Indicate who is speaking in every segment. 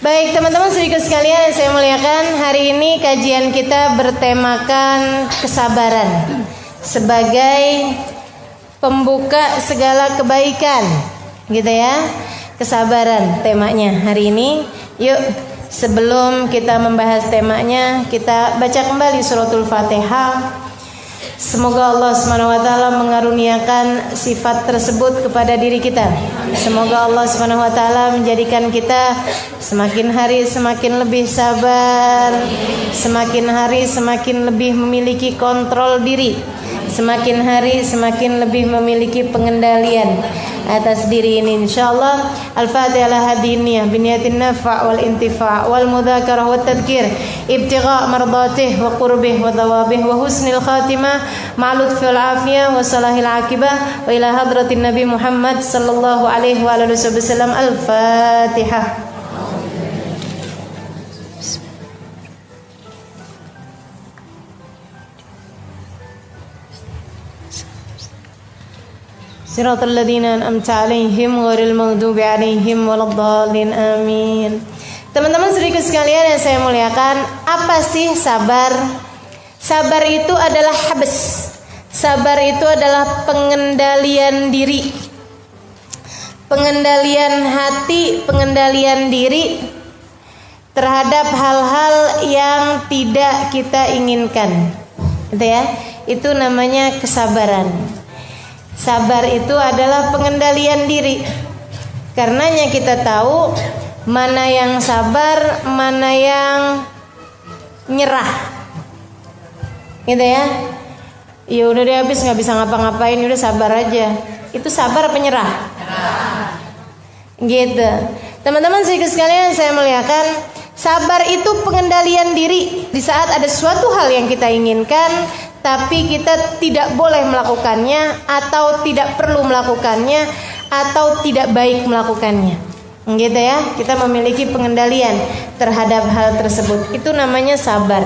Speaker 1: Baik teman-teman sedikit sekalian yang saya muliakan, hari ini kajian kita bertemakan kesabaran sebagai pembuka segala kebaikan, gitu ya. Kesabaran temanya hari ini. Yuk, sebelum kita membahas temanya, kita baca kembali suratul Fatihah. Semoga Allah SWT mengaruniakan sifat tersebut kepada diri kita. Semoga Allah SWT menjadikan kita semakin hari semakin lebih sabar, semakin hari semakin lebih memiliki kontrol diri, semakin hari semakin lebih memiliki pengendalian atas diri ini insyaallah. Al-Fatihah hadiniyah biniyatin nafa' wal intifa' wal mudzakarah wat tadhkir ibtigha' mardatih wa qurbih wa thawabih wa husnil khatimah ma'lud fil afiyah wa salahil akibah wa ila hadratin nabi Muhammad sallallahu alaihi wa alihi wasallam. Al-Fatihah. Siratal ladzina an'amta 'alaihim ghairil maghdubi 'alaihim waladdallin. Amin. Teman-teman sedikit sekalian yang saya muliakan, apa sih sabar? Sabar itu adalah habs. Sabar itu adalah pengendalian diri. Pengendalian hati, pengendalian diri terhadap hal-hal yang tidak kita inginkan. Gitu ya. Itu namanya kesabaran. Sabar itu adalah pengendalian diri. Karenanya kita tahu mana yang sabar, mana yang nyerah. Gitu ya. Ya udah deh habis nggak bisa ngapa-ngapain, udah sabar aja. Itu sabar apa nyerah? Gitu. Teman-teman sekalian saya muliakan, sabar itu pengendalian diri di saat ada suatu hal yang kita inginkan tapi kita tidak boleh melakukannya, atau tidak perlu melakukannya, atau tidak baik melakukannya. Gitu ya, kita memiliki pengendalian terhadap hal tersebut. Itu namanya sabar.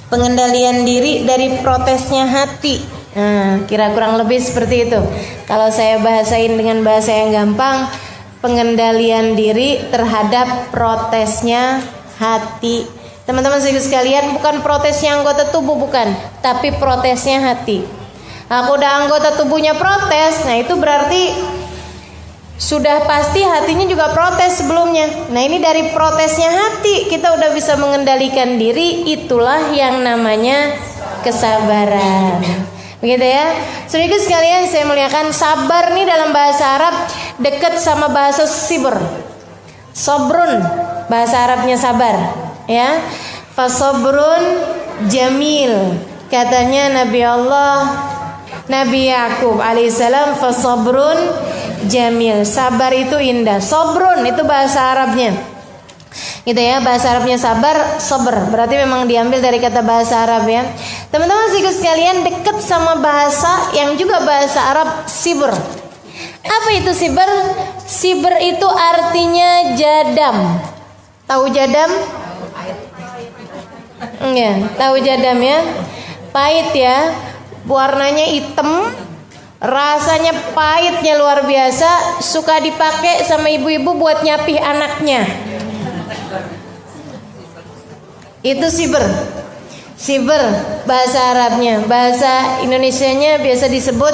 Speaker 1: Pengendalian diri dari protesnya hati. Nah, kira kurang lebih seperti itu. Kalau saya bahasain dengan bahasa yang gampang, pengendalian diri terhadap protesnya hati. Teman-teman sekalian, bukan protesnya anggota tubuh, bukan, tapi protesnya hati. Aku udah anggota tubuhnya protes, nah itu berarti sudah pasti hatinya juga protes sebelumnya. Nah ini dari protesnya hati kita udah bisa mengendalikan diri, itulah yang namanya kesabaran. Begitu ya. Sedikit sekalian saya muliakan, sabar nih dalam bahasa Arab dekat sama bahasa sibr. Sobrun, bahasa Arabnya sabar. Ya, fasabrun jamil, katanya Nabi Allah Nabi Yakub alaihissalam, fasabrun jamil, sabar itu indah. Sobrun itu bahasa Arabnya, gitu ya, bahasa Arabnya sabar, sabr, berarti memang diambil dari kata bahasa Arab ya. Teman-teman sekalian, dekat sama bahasa yang juga bahasa Arab, sibr. Apa itu sibr? Sibr itu artinya jadam. Tahu jadam? Ya, tahu jadam ya. Pahit ya, warnanya hitam, rasanya pahitnya luar biasa, suka dipakai sama ibu-ibu buat nyapih anaknya. Itu sibr. Sibr bahasa Arabnya, bahasa Indonesianya biasa disebut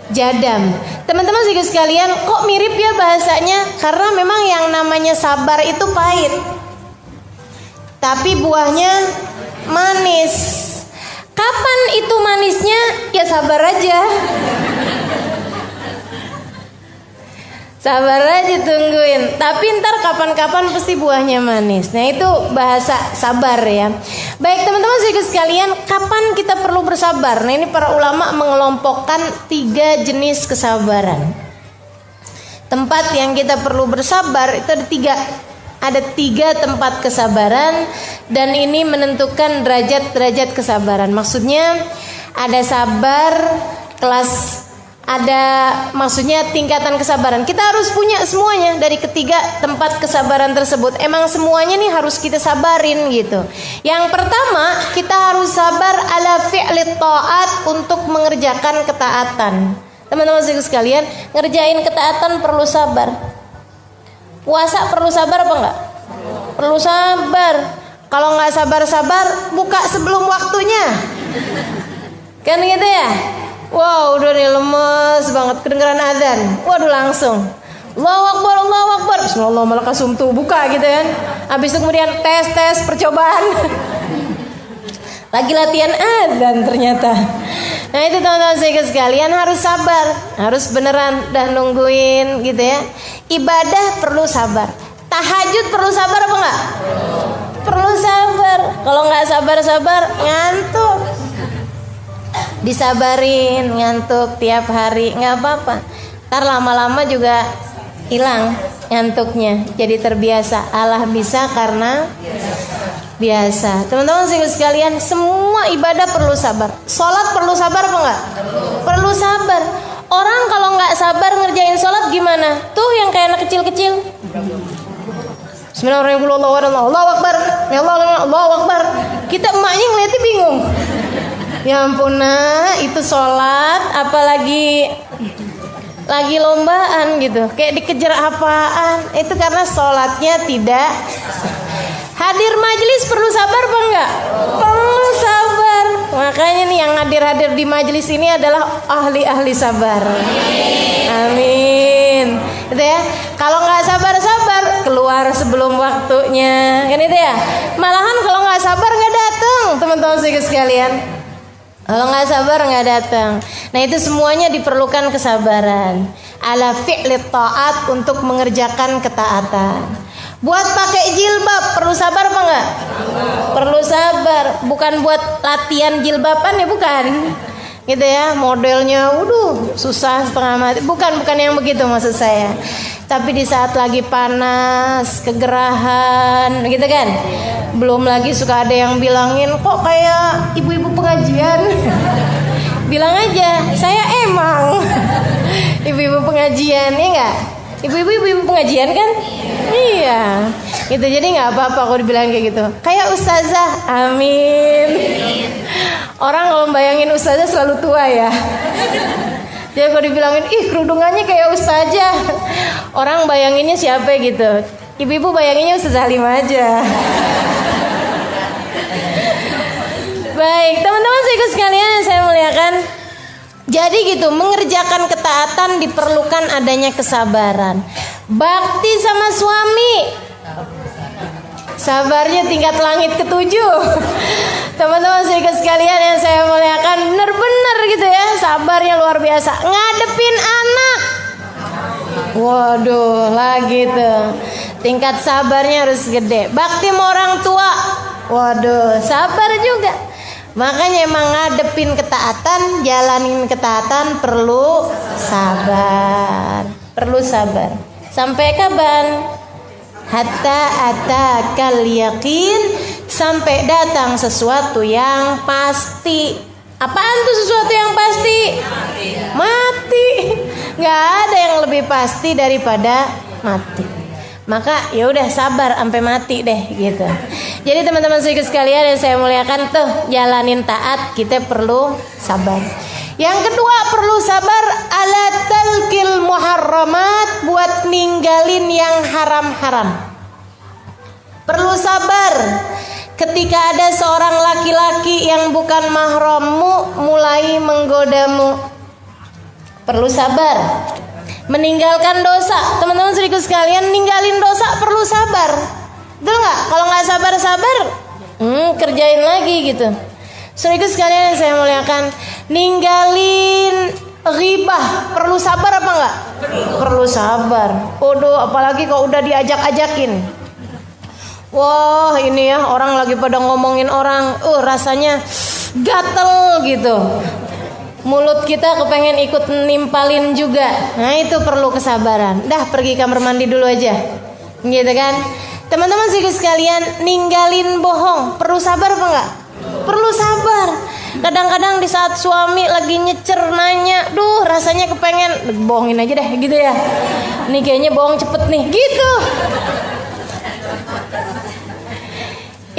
Speaker 1: jadam. Teman-teman sekalian, kok mirip ya bahasanya? Karena memang yang namanya sabar itu pahit, tapi buahnya manis. Kapan itu manisnya? Ya sabar aja. Sabar aja, tungguin. Tapi ntar kapan-kapan pasti buahnya manis. Nah itu bahasa sabar ya. Baik teman-teman sekalian, kapan kita perlu bersabar? Nah ini para ulama mengelompokkan 3 jenis kesabaran. Tempat yang kita perlu bersabar itu ada 3. Ada 3 tempat kesabaran, dan ini menentukan derajat-derajat kesabaran. Maksudnya ada sabar kelas, ada maksudnya tingkatan kesabaran. Kita harus punya semuanya dari ketiga tempat kesabaran tersebut. Emang semuanya nih harus kita sabarin gitu. Yang pertama, kita harus sabar ala fi'lit ta'at, untuk mengerjakan ketaatan. Teman-teman sekalian, ngerjain ketaatan perlu sabar. Puasa perlu sabar apa enggak? perlu sabar. Kalau nggak sabar-sabar, buka sebelum waktunya. Kan gitu ya? Wow, udah nih lemes banget, kedengeran azan. Waduh, langsung Allahu Akbar, Allahu Akbar, Bismillahirrahmanirrahim, buka gitu kan. Habis itu kemudian tes percobaan. Lagi latihan azan ternyata. Nah itu teman-teman sekalian, harus sabar, harus beneran dah nungguin gitu ya. Ibadah perlu sabar. Tahajud perlu sabar apa enggak? Perlu sabar. Kalau nggak sabar-sabar ngantuk. Disabarin ngantuk tiap hari nggak apa-apa. Ntar lama-lama juga hilang ngantuknya. Jadi terbiasa. Allah bisa karena biasa. Teman-teman sekalian, semua ibadah perlu sabar. Sholat perlu sabar apa enggak? Perlu sabar. Orang kalau nggak sabar ngerjain sholat gimana? Tuh yang kayak anak kecil-kecil. Bismillahirrahmanirrahim, Allahu Akbar, Allahu Akbar. Kita emaknya ngeliatnya bingung. Ya ampun, nah itu sholat, apalagi lagi lombaan gitu, kayak dikejar apaan? Itu karena sholatnya tidak. Hadir majelis perlu sabar apa enggak? Perlu sabar. Makanya nih yang hadir di majelis ini adalah ahli-ahli sabar. Amin. Gitu ya. Kalau nggak sabar-sabar keluar sebelum waktunya, kan itu ya. Malahan kalau nggak sabar nggak datang, teman-teman sekalian. Kalau nggak sabar nggak datang. Nah itu semuanya diperlukan kesabaran. Ala fi'li ta'at, untuk mengerjakan ketaatan. Buat pakai jilbab perlu sabar apa enggak? Perlu sabar. Bukan buat latihan jilbaban ya, bukan. Gitu ya, modelnya susah setengah mati. Bukan yang begitu maksud saya. Tapi di saat lagi panas, kegerahan, gitu kan. Belum lagi suka ada yang bilangin, kok kayak ibu-ibu pengajian. Bilang aja, saya emang ibu-ibu pengajian, ya enggak? Ibu-ibu pengajian kan? Iya. Gitu, jadi nggak apa-apa kalau dibilang kayak gitu. Kayak ustazah, amin. Orang kalau bayangin ustazah selalu tua ya. Jadi kalau dibilangin, ih kerudungannya kayak ustazah, orang bayanginnya siapa gitu. Ibu-ibu bayanginnya Ustazah Halimah aja. Baik, teman-teman sekalian yang saya muliakan. Jadi gitu, mengerjakan ketaatan diperlukan adanya kesabaran. Bakti sama suami, sabarnya tingkat langit ke-7. Teman-teman sekalian yang saya muliakan, benar-benar gitu ya, sabarnya luar biasa. Ngadepin anak, waduh lagi tuh, tingkat sabarnya harus gede. Bakti sama orang tua, waduh sabar juga. Makanya emang ngadepin ketaatan, jalanin ketaatan perlu sabar. Perlu sabar. Sampai kapan? Hatta atakal yakin, sampai datang sesuatu yang pasti. Apaan tuh sesuatu yang pasti? Mati. Gak ada yang lebih pasti daripada mati. Maka ya udah sabar sampai mati deh gitu. Jadi teman-teman sekalian yang saya muliakan, tuh jalanin taat kita perlu sabar. Yang kedua perlu sabar ala talqil muharramat, buat ninggalin yang haram-haram. Perlu sabar ketika ada seorang laki-laki yang bukan mahrammu mulai menggodamu. Perlu sabar. Meninggalkan dosa, teman-teman sekalian, ninggalin dosa perlu sabar. Betul nggak? Kalau nggak sabar-sabar, kerjain lagi gitu. Saudara sekalian yang saya muliakan, ninggalin ghibah perlu sabar apa enggak? Perlu sabar. Waduh, apalagi kalau udah diajak-ajakin. Wah, ini ya orang lagi pada ngomongin orang, rasanya gatel gitu. Mulut kita kepengen ikut nimpalin juga. Nah, itu perlu kesabaran. Dah, pergi kamar mandi dulu aja. Gitu kan? Teman-teman sekalian, ninggalin bohong perlu sabar apa enggak? Perlu sabar. Kadang-kadang di saat suami lagi nyecer nanya, duh rasanya kepengen bohongin aja deh gitu ya. Nih kayaknya bohong cepet nih gitu.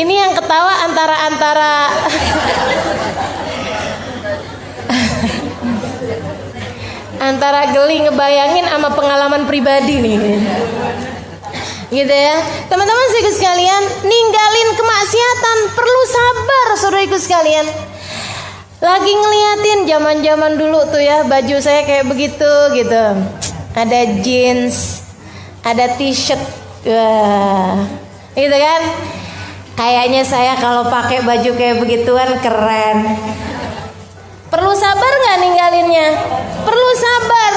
Speaker 1: Ini yang ketawa antara antara geli ngebayangin sama pengalaman pribadi nih. Gitu ya. Teman-teman saudariku sekalian, ninggalin kemaksiatan perlu sabar saudariku sekalian. Lagi ngeliatin zaman-zaman dulu tuh ya, baju saya kayak begitu gitu. Ada jeans, ada t-shirt, wah, gitu kan? Kayaknya saya kalau pakai baju kayak begituan keren. Perlu sabar nggak ninggalinnya? Perlu sabar.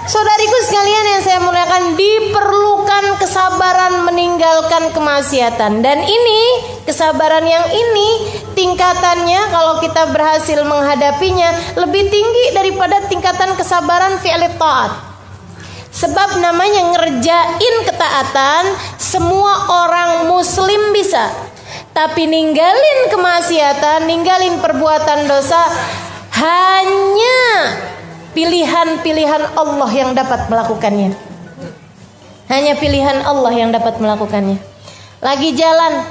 Speaker 1: Saudariku sekalian yang saya muliakan, diperlukan kesabaran meninggalkan kemaksiatan. Dan ini, kesabaran yang ini tingkatannya kalau kita berhasil menghadapinya lebih tinggi daripada tingkatan kesabaran fi'il ta'at. Sebab namanya ngerjain ketaatan semua orang muslim bisa. Tapi ninggalin kemaksiatan, ninggalin perbuatan dosa hanya pilihan-pilihan Allah yang dapat melakukannya. Hanya pilihan Allah yang dapat melakukannya. Lagi jalan,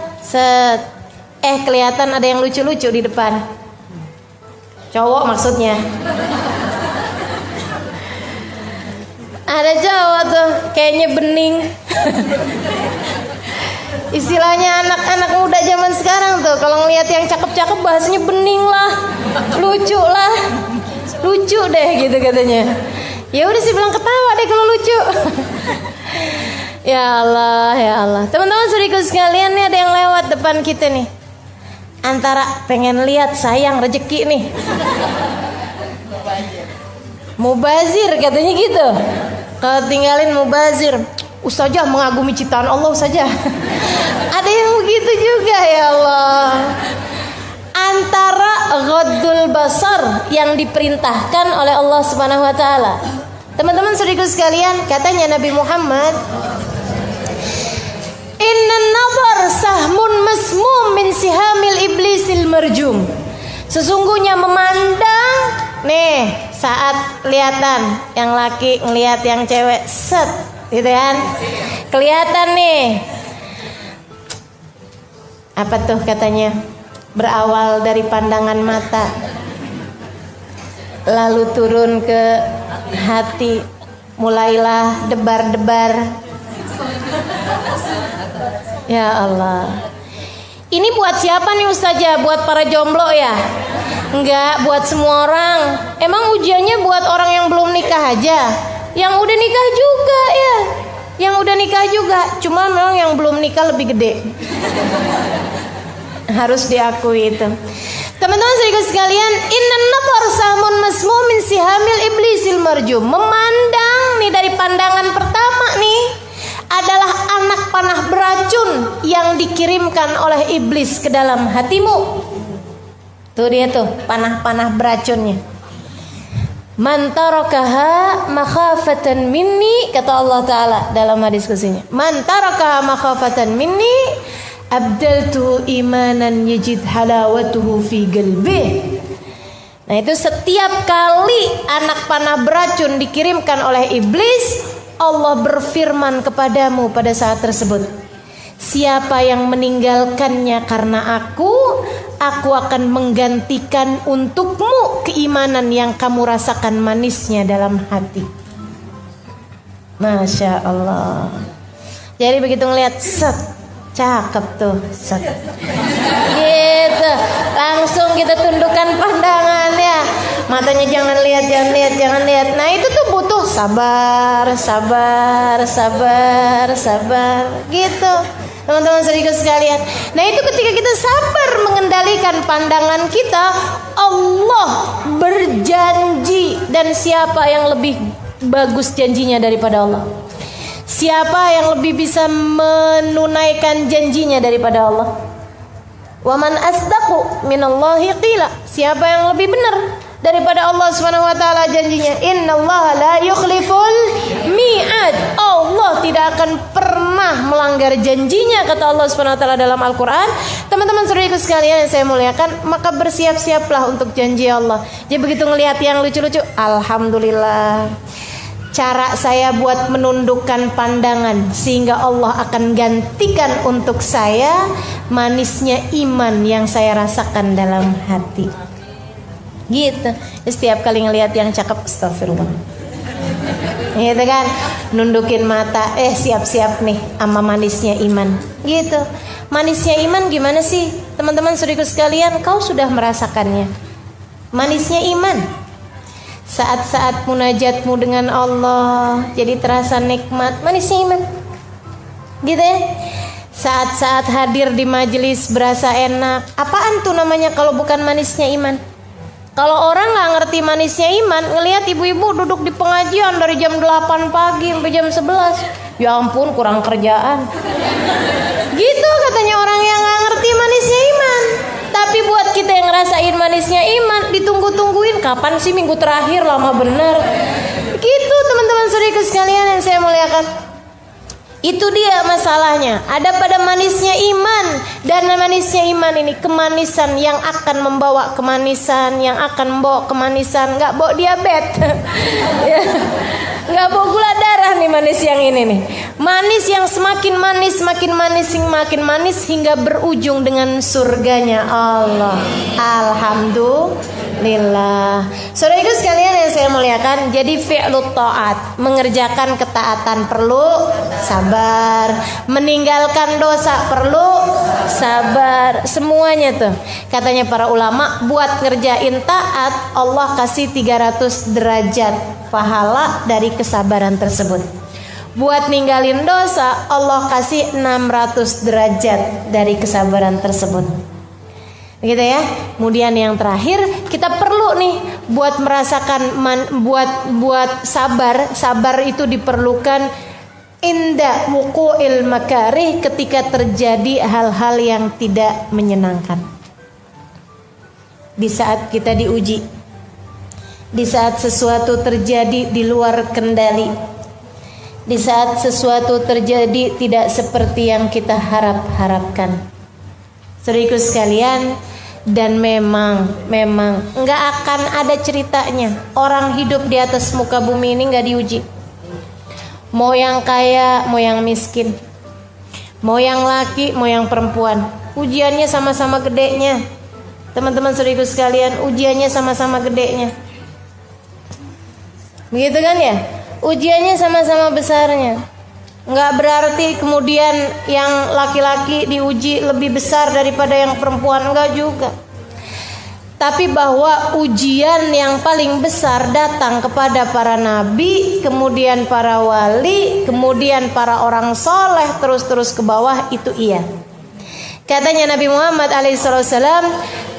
Speaker 1: kelihatan ada yang lucu-lucu di depan. Cowok maksudnya. Ada cowok tuh kayaknya bening. Istilahnya anak-anak muda zaman sekarang tuh kalau ngelihat yang cakep-cakep bahasanya bening lah, lucu lah, lucu deh gitu katanya. Ya udah sih bilang ketawa deh kalau lucu. Ya Allah, ya Allah. Teman-teman saudariku sekalian, nih ada yang lewat depan kita nih. Antara pengen lihat sayang rezeki nih. Mubazir katanya gitu. Kalau tinggalin mubazir. Ustazah mengagumi ciptaan Allah saja. Ada yang begitu juga ya Allah. Antara ghaddul basar yang diperintahkan oleh Allah Subhanahu wa taala. Teman-teman saudariku sekalian, katanya Nabi Muhammad, "Innan nazar sahmun masmum min sihamil iblisil marjum." Sesungguhnya memandang nih saat kelihatan yang laki ngelihat yang cewek set gitu kan, kelihatan nih apa tuh katanya, berawal dari pandangan mata lalu turun ke hati, mulailah debar-debar. Ya Allah, ini buat siapa nih Ustazah? Buat para jomblo ya? Enggak, buat semua orang. Emang ujiannya buat orang yang belum nikah aja? Yang udah nikah juga ya? Yang udah nikah juga, cuma memang yang belum nikah lebih gede. Harus diakui itu. Teman-teman saudara sekalian, innan nazar sahmun masmum min sihamil iblisil marjum. Memandang nih dari pandangan pertama nih adalah anak panah beracun yang dikirimkan oleh iblis ke dalam hatimu. Tuh dia tuh panah-panah beracunnya. Man tarakaha makhafatan minni, kata Allah Ta'ala dalam hadis qudsinya. Man tarakaha makhafatan minni abdaltu imanan yajid halawatuhu fi qalbih. Nah itu setiap kali anak panah beracun dikirimkan oleh iblis, Allah berfirman kepadamu pada saat tersebut, siapa yang meninggalkannya karena aku akan menggantikan untukmu keimanan yang kamu rasakan manisnya dalam hati. Masya Allah. Jadi begitu ngelihat set, cakep tuh set, gitu, langsung kita tundukkan pandangannya, matanya jangan lihat, jangan lihat, jangan lihat. Nah itu tuh butuh sabar, sabar, sabar, sabar, gitu. Teman-teman saudara sekalian, nah itu ketika kita sabar mengendalikan pandangan kita, Allah berjanji. Dan siapa yang lebih bagus janjinya daripada Allah? Siapa yang lebih bisa menunaikan janjinya daripada Allah? Wa man asdaqu minallahi qila. Siapa yang lebih benar daripada Allah Subhanahu wa taala janjinya? Innallaha la yukhliful mi'ad. Allah tidak akan pernah melanggar janjinya, kata Allah Subhanahu wa taala dalam Al-Qur'an. Teman-teman saudaraku sekalian yang saya muliakan, maka bersiap-siaplah untuk janji Allah. Jadi begitu ngelihat yang lucu-lucu, alhamdulillah. Cara saya buat menundukkan pandangan sehingga Allah akan gantikan untuk saya manisnya iman yang saya rasakan dalam hati. Gitu. Setiap kali ngelihat yang cakep, astagfirullah. gitu kan, nundukin mata, siap-siap nih sama manisnya iman, gitu. Manisnya iman gimana sih, teman-teman saudaraku sekalian? Kau sudah merasakannya, manisnya iman. Saat-saat munajatmu dengan Allah jadi terasa nikmat, manisnya iman, gitu ya. Saat-saat hadir di majelis berasa enak. Apaan tuh namanya kalau bukan manisnya iman? Kalau orang nggak ngerti manisnya iman, ngelihat ibu-ibu duduk di pengajian dari jam 8 pagi sampai jam 11. Ya ampun, kurang kerjaan. Gitu katanya orang yang nggak ngerti manisnya iman. Tapi buat kita yang ngerasain manisnya iman, ditunggu-tungguin kapan sih minggu terakhir, lama bener. Gitu teman-teman saudaraku sekalian yang saya muliakan. Itu dia masalahnya, ada pada manisnya iman. Dan manisnya iman ini kimanisan yang akan membawa kemanisan, yang akan membawa kemanisan, nggak bawa diabetes, nggak bawa gula darah nih manis yang ini nih. Manis yang semakin manis, semakin manis, semakin manis hingga berujung dengan surganya Allah. Alhamdulillah. Saudaraku sekalian yang saya muliakan, jadi fi'lut ta'at, mengerjakan ketaatan perlu sabar, meninggalkan dosa perlu sabar, semuanya tuh. Katanya para ulama, buat ngerjain taat Allah kasih 300 derajat pahala dari kesabaran tersebut. Buat ninggalin dosa Allah kasih 600 derajat dari kesabaran tersebut. Begitu ya. Kemudian yang terakhir, kita perlu nih buat merasakan buat sabar. Sabar itu diperlukan inda wuqu'il makarih, ketika terjadi hal-hal yang tidak menyenangkan. Di saat kita diuji, di saat sesuatu terjadi di luar kendali, di saat sesuatu terjadi tidak seperti yang kita harapkan. Saudaraku sekalian, dan memang nggak akan ada ceritanya orang hidup di atas muka bumi ini nggak diuji. Mau yang kaya, mau yang miskin, mau yang laki, mau yang perempuan, ujiannya sama-sama gedenya. Teman-teman saudaraku sekalian, ujiannya sama-sama gedenya. Begitu kan ya? Ujiannya sama-sama besarnya. Nggak berarti kemudian yang laki-laki diuji lebih besar daripada yang perempuan, enggak juga. Tapi bahwa ujian yang paling besar datang kepada para nabi, kemudian para wali, kemudian para orang soleh, terus ke bawah, itu iya. Katanya Nabi Muhammad alaihissalam,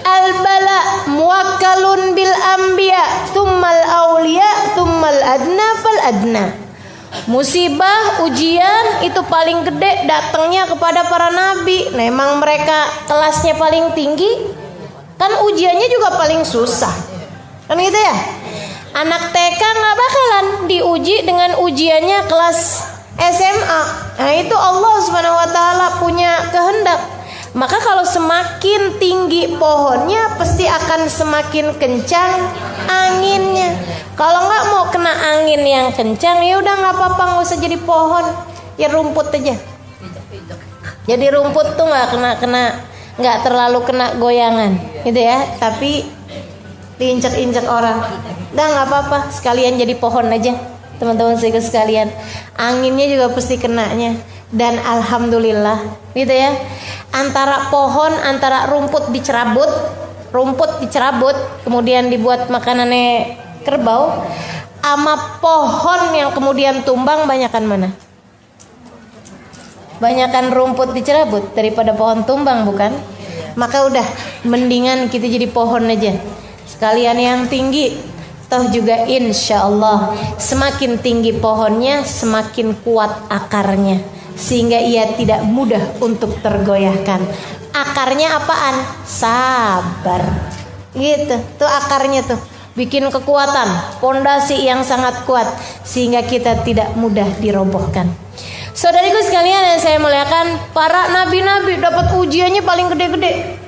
Speaker 1: al-bala muwakkalun bil anbiya, thummal awliya, thummal adna fal adna. Musibah, ujian itu paling gede datangnya kepada para nabi. Memang mereka kelasnya paling tinggi, kan ujiannya juga paling susah, kan gitu ya. Anak TK nggak bakalan diuji dengan ujiannya kelas SMA. Nah itu Allah Subhanahu Wa Taala punya kehendak. Maka kalau semakin tinggi pohonnya, pasti akan semakin kencang anginnya. Kalau nggak mau kena angin yang kencang, ya udah nggak apa-apa, nggak usah jadi pohon, ya rumput aja. Jadi rumput tuh nggak terlalu kena goyangan, gitu ya. Tapi diinjak-injak orang, udah nggak apa-apa, sekalian jadi pohon aja, teman-teman sekalian. Anginnya juga pasti kenanya. Dan alhamdulillah, gitu ya. Antara pohon, antara rumput dicerabut, kemudian dibuat makanannya kerbau, ama pohon yang kemudian tumbang, banyakan mana? Banyakan rumput dicerabut daripada pohon tumbang, bukan? Maka udah mendingan kita jadi pohon aja, sekalian yang tinggi. Toh juga insya Allah semakin tinggi pohonnya, semakin kuat akarnya, sehingga ia tidak mudah untuk tergoyahkan. Akarnya apaan? Sabar. Gitu. Tuh akarnya tuh bikin kekuatan, pondasi yang sangat kuat, sehingga kita tidak mudah dirobohkan. Saudariku sekalian yang saya muliakan, para nabi-nabi dapat ujiannya paling gede-gede.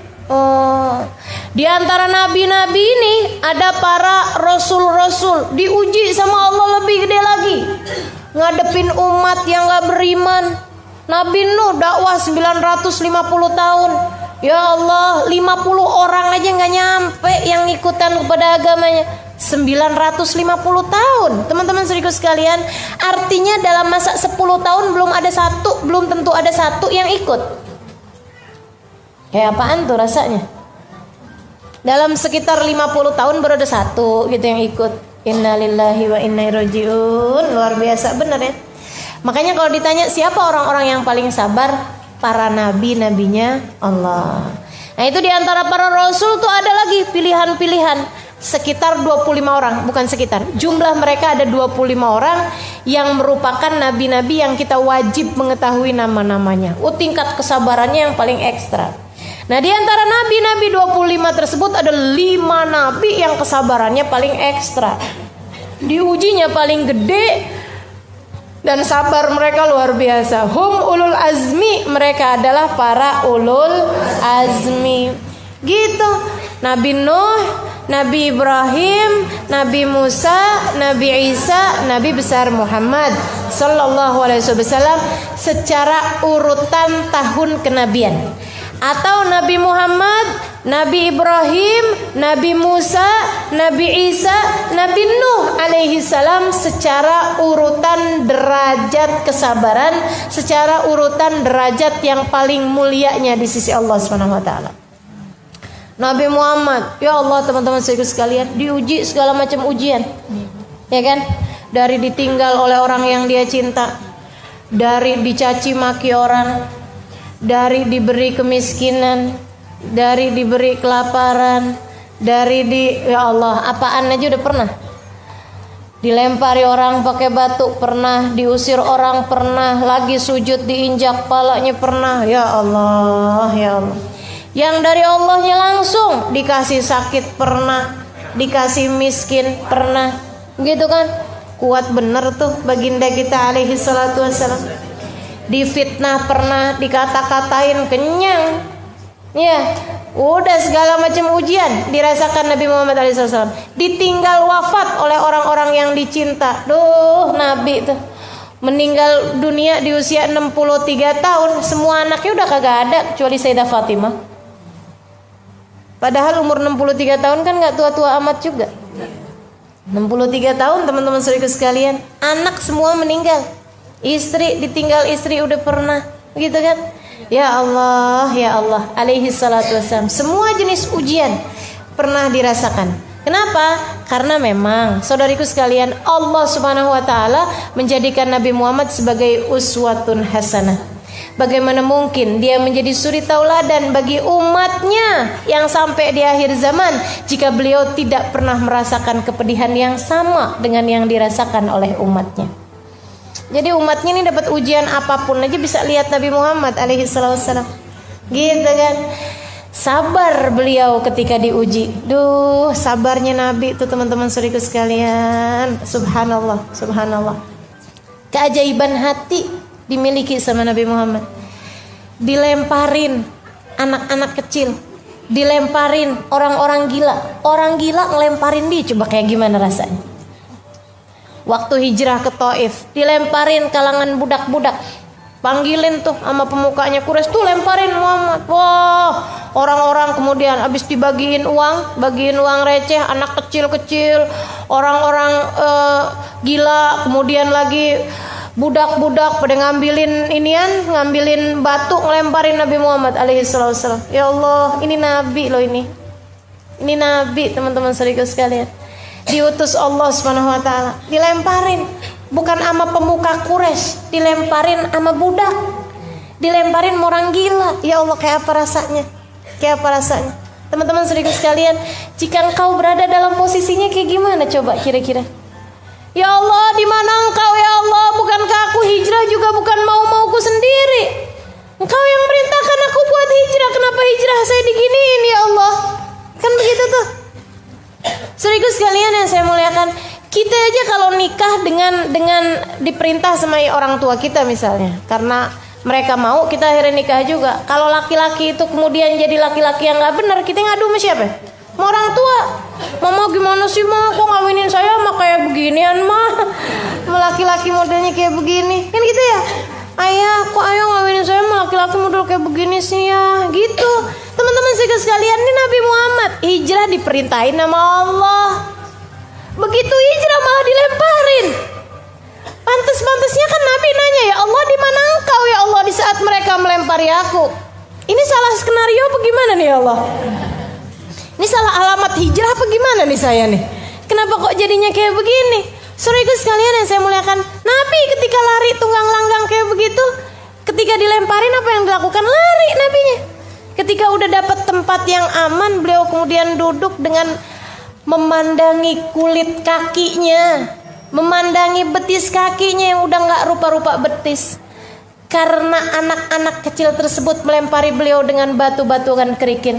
Speaker 1: Di antara nabi-nabi ini ada para rasul-rasul, diuji sama Allah lebih gede lagi, ngadepin umat yang gak beriman. Nabi Nuh dakwah 950 tahun. Ya Allah, 50 orang aja gak nyampe yang ikutan kepada agamanya. 950 tahun tahun. Teman-teman saudaraku sekalian, artinya dalam masa 10 tahun belum tentu ada satu yang ikut. Kayak apaan tuh rasanya? Dalam sekitar 50 tahun baru ada satu gitu yang ikut. Innalillahi wa inna ilaihi rajiun. Luar biasa benar ya. Makanya kalau ditanya siapa orang-orang yang paling sabar, para nabinya Allah. Nah itu diantara para rasul tuh ada lagi pilihan-pilihan. Sekitar 25 orang, bukan sekitar. Jumlah mereka ada 25 orang yang merupakan nabi-nabi yang kita wajib mengetahui nama-namanya. Tingkat kesabarannya yang paling ekstra. Nah di antara nabi-nabi 25 tersebut ada 5 nabi yang kesabarannya paling ekstra. Diujinya paling gede dan sabar mereka luar biasa. Hum ulul azmi, mereka adalah para ulul azmi. Gitu. Nabi Nuh, Nabi Ibrahim, Nabi Musa, Nabi Isa, Nabi besar Muhammad sallallahu alaihi wasallam secara urutan tahun kenabian. Atau Nabi Muhammad, Nabi Ibrahim, Nabi Musa, Nabi Isa, Nabi Nuh alaihi salam secara urutan derajat kesabaran, secara urutan derajat yang paling mulianya di sisi Allah Subhanahu wa taala. Nabi Muhammad, ya Allah teman-teman sekalian, diuji segala macam ujian. Ya kan? Dari ditinggal oleh orang yang dia cinta, dari dicaci maki orang, dari diberi kemiskinan, dari diberi kelaparan, ya Allah, apaan aja udah pernah. Dilempari orang pakai batu pernah, diusir orang pernah, lagi sujud diinjak palanya pernah. Ya Allah, ya Allah. Yang dari Allahnya langsung dikasih sakit pernah, dikasih miskin pernah, gitu kan? Kuat bener tuh baginda kita alaihi salatu wassalam. Difitnah pernah, dikata-katain kenyang. Ya, udah segala macam ujian dirasakan Nabi Muhammad SAW. Ditinggal wafat oleh orang-orang yang dicinta. Duh, Nabi tuh meninggal dunia di usia 63 tahun. Semua anaknya udah kagak ada kecuali Sayyidah Fatimah. Padahal umur 63 tahun kan gak tua-tua amat juga. 63 tahun teman-teman saudara sekalian, anak semua meninggal. Istri ditinggal istri udah pernah, gitu kan? Ya Allah, ya Allah, alaihi salatu wassalam. Semua jenis ujian pernah dirasakan. Kenapa? Karena memang saudariku sekalian, Allah Subhanahu wa taala menjadikan Nabi Muhammad sebagai uswatun hasanah. Bagaimana mungkin dia menjadi suri tauladan bagi umatnya yang sampai di akhir zaman jika beliau tidak pernah merasakan kepedihan yang sama dengan yang dirasakan oleh umatnya. Jadi umatnya ini dapat ujian apapun aja bisa lihat Nabi Muhammad alaihi wasallam. Gitu kan. Sabar beliau ketika diuji. Duh, sabarnya Nabi itu teman-teman saudaraku sekalian. Subhanallah, subhanallah. Keajaiban hati dimiliki sama Nabi Muhammad. Dilemparin anak-anak kecil, dilemparin orang-orang gila. Orang gila ngelemparin dia, coba kayak gimana rasanya? Waktu hijrah ke Taif, dilemparin kalangan budak-budak. Panggilin tuh sama pemukanya Quraisy tuh, lemparin Muhammad. Wah, orang-orang kemudian habis dibagiin uang, bagiin uang receh, anak kecil-kecil, orang-orang gila, kemudian lagi budak-budak pada ngambilin batu ngelemparin Nabi Muhammad alaihi wasallam. Ya Allah, ini nabi loh ini. Ini nabi teman-teman saudara sekalian. Diutus Allah Subhanahu wa taala, dilemparin bukan sama pemuka Quraisy, dilemparin sama budak. Dilemparin orang gila. Ya Allah, kayak apa rasanya? Kayak apa rasanya? Teman-teman saudara sekalian, jika engkau berada dalam posisinya kayak gimana coba kira-kira? Ya Allah, di mana engkau ya Allah? Bukankah aku hijrah juga bukan mau-mauku sendiri? Engkau yang merintahkan aku buat hijrah. Kenapa hijrah saya diginiin ya Allah? Kan begitu tuh. Saudaraku sekalian yang saya muliakan, kita aja kalau nikah dengan diperintah sama orang tua kita misalnya, karena mereka mau, kita akhirnya nikah juga. Kalau laki-laki itu kemudian jadi laki-laki yang nggak benar, kita ngadu sama siapa? Sama orang tua. Mama gimana sih mah, kok ngawinin saya mah kayak beginian mah, laki-laki modelnya kayak begini, kan gitu ya. Ayah, kok ayah ngawinin saya mah laki-laki model kayak begini sih ya, gitu. Teman-teman sekalian, ini Nabi Muhammad hijrah diperintahin sama Allah. Begitu hijrah malah dilemparin. Pantas-pantasnya kan Nabi nanya, ya Allah di mana engkau ya Allah di saat mereka melempari aku. Ini salah skenario apa gimana nih ya Allah? Ini salah alamat hijrah apa gimana nih saya nih? Kenapa kok jadinya kayak begini? Saudaraku sekalian yang saya muliakan, Nabi ketika lari tunggang langgang kayak begitu, ketika dilemparin apa yang dilakukan? Lari Nabinya. Ketika udah dapat tempat yang aman, beliau kemudian duduk dengan memandangi kulit kakinya, memandangi betis kakinya yang udah gak rupa-rupa betis. Karena anak-anak kecil tersebut melempari beliau dengan batu-batuan kerikil.